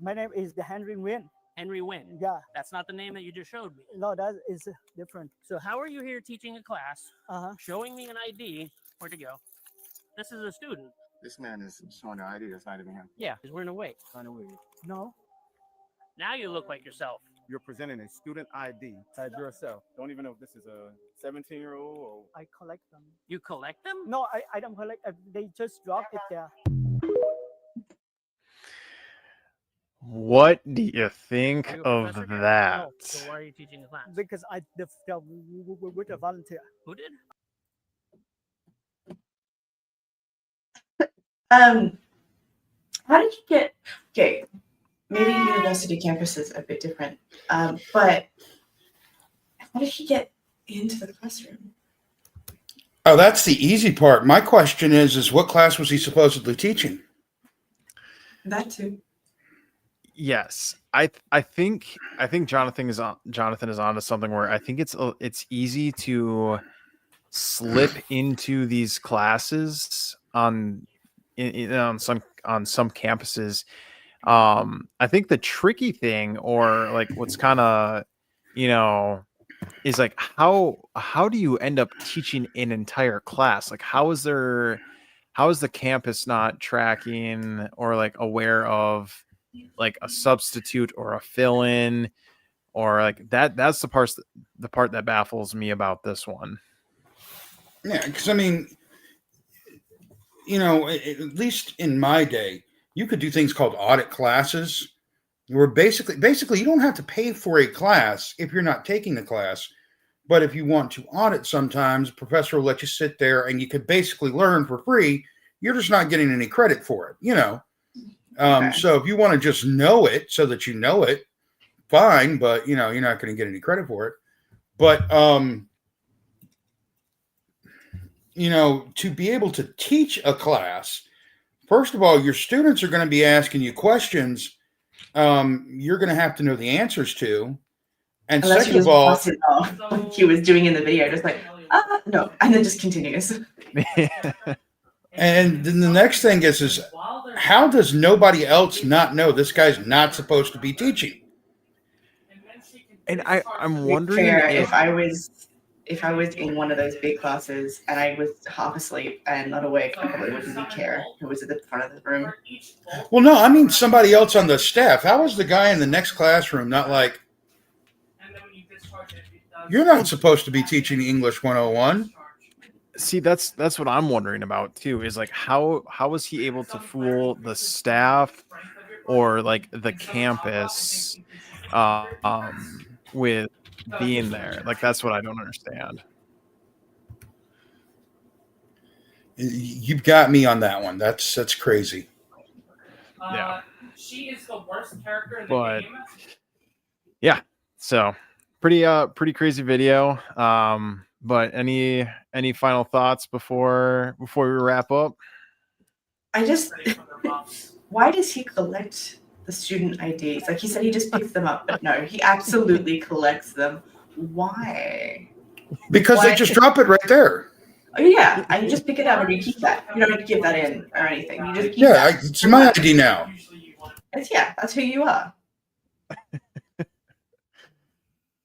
My name is Henry Nguyen. Henry Wynn. Yeah, That's not the name that you just showed me. no, that is different. So how are you here teaching a class, Uh-huh. showing me an ID? Where'd it go? This is a student. This man is showing an ID that's not even him. Yeah, because we're in a wait. No. Now you look like yourself. You're presenting a student ID as yourself. Don't even know if this is a 17-year-old or I collect them. You collect them? No, I don't collect. They just drop it there. what do you think Are you a of professor here? that? No. So why are you teaching a class? Because with a volunteer. Who did? How did you get? Okay, maybe university campus is a bit different, but how did you get into the classroom? Oh, that's the easy part. My question is what class was he supposedly teaching? That too. Yes, I think Jonathan is onto something where I think it's easy to slip into these classes on some campuses. I think the tricky thing, or like what's kind of is like how do you end up teaching an entire class? Like how is the campus not tracking or like aware of like a substitute or a fill-in or like that's the part that baffles me about this one. Yeah, because I mean, at least in my day, you could do things called audit classes, where basically you don't have to pay for a class if you're not taking the class. But if you want to audit, sometimes a professor will let you sit there and you could basically learn for free. You're just not getting any credit for it, Okay. So if you want to just know it so that you know it, fine, but you're not going to get any credit for it. But to be able to teach a class, first of all, your students are going to be asking you questions you're going to have to know the answers to. And Unless second you of just all, pass it off like he was doing in the video, just like No, and then just continues. And then the next thing is how does nobody else not know this guy's not supposed to be teaching? And I'm To be wondering fair, if if I was in one of those big classes and I was half asleep and not awake, I probably wouldn't care who was at the front of the room. Well, no, I mean somebody else on the staff. How is the guy in the next classroom not like, you're not supposed to be teaching English 101? see, that's what I'm wondering about too, is like how was he able to fool the staff or like the campus with being there? Like that's what I don't understand. You've got me on that one. That's crazy. Yeah. She is the worst character in the But game. yeah, so pretty crazy video. But any final thoughts before we wrap up? I just, why does he collect the student IDs? Like he said, he just picks them up, but no, he absolutely collects them. Why? Because they just drop it right there. Oh yeah, and you just pick it up and you keep that. You don't give that in or anything. You just keep Yeah, that. it's my ID now. That's who you are.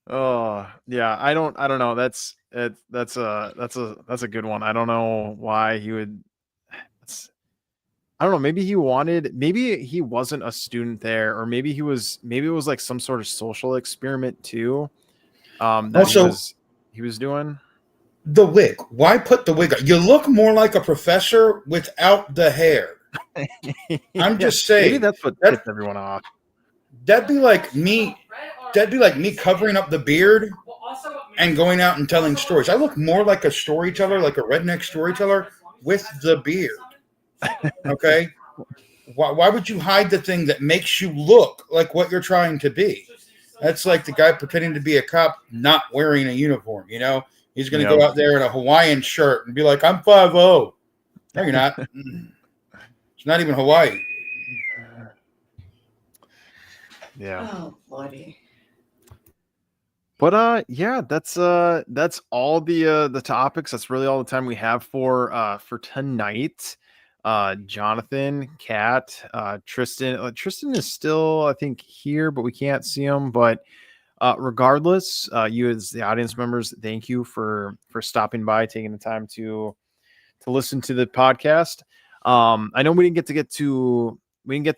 Oh yeah, I don't know. That's a good one. I don't know why he would. I don't know. Maybe he wasn't a student there, or maybe it was like some sort of social experiment too. That Also, he was doing. The wig. Why put the wig on? You look more like a professor without the hair. I'm just saying. Maybe that's what tipped everyone off. That'd be like me. That'd be like me covering up the beard and going out and telling stories. I look more like a storyteller, like a redneck storyteller with the beard. Okay? Why would you hide the thing that makes you look like what you're trying to be? That's like the guy pretending to be a cop not wearing a uniform, you know? He's going to go out there in a Hawaiian shirt and be like, I'm 5'0". No, you're not. It's not even Hawaii. Yeah. Oh, Lordy. But yeah, that's all the topics. That's really all the time we have for tonight. Jonathan, Kat, Tristan. Tristan is still, I think, here, but we can't see him. But regardless, you as the audience members, thank you for stopping by, taking the time to listen to the podcast. I know we didn't get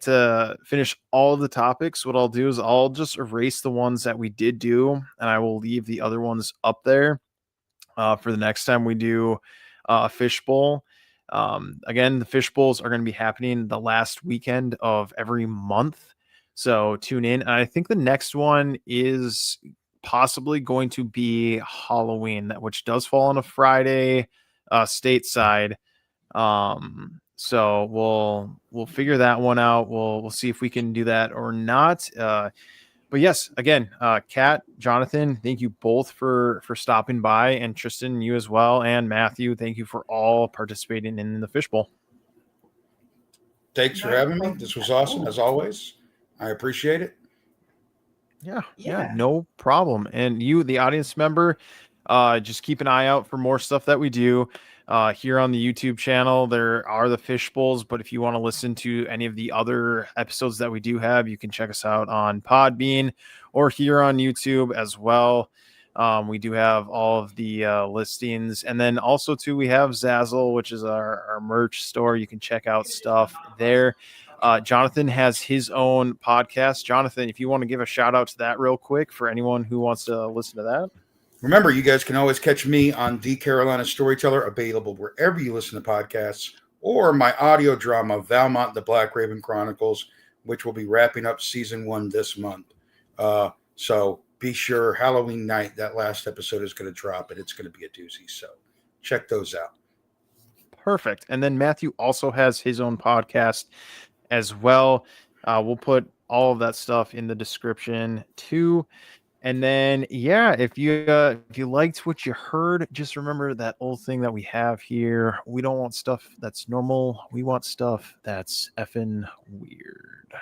to finish all of the topics. What I'll do is I'll just erase the ones that we did do, and I will leave the other ones up there for the next time we do a Fishbowl. Again, the Fishbowls are going to be happening the last weekend of every month. So tune in. And I think the next one is possibly going to be Halloween, which does fall on a Friday stateside. So we'll figure that one out. We'll see if we can do that or not. But yes, again, Kat, Jonathan, thank you both for stopping by, and Tristan, you as well, and Matthew, thank you for all participating in the Fishbowl. Thanks for having me. This was awesome, as always. I appreciate it. Yeah, no problem. And you, the audience member, just keep an eye out for more stuff that we do here on the YouTube channel. There are the Fishbowls, but if you want to listen to any of the other episodes that we do have, you can check us out on Podbean or here on YouTube as well. We do have all of the listings, and then also too, we have Zazzle, which is our merch store. You can check out stuff there. Jonathan has his own podcast. Jonathan, if you want to give a shout out to that real quick for anyone who wants to listen to that. Remember, you guys can always catch me on The Carolina Storyteller, available wherever you listen to podcasts, or my audio drama, Valmont, The Black Raven Chronicles, which will be wrapping up season 1 this month. So be sure Halloween night, that last episode is going to drop, and it's going to be a doozy. So check those out. Perfect. And then Matthew also has his own podcast as well. We'll put all of that stuff in the description too. And then, yeah, if you liked what you heard, just remember that old thing that we have here. We don't want stuff that's normal. We want stuff that's effing weird.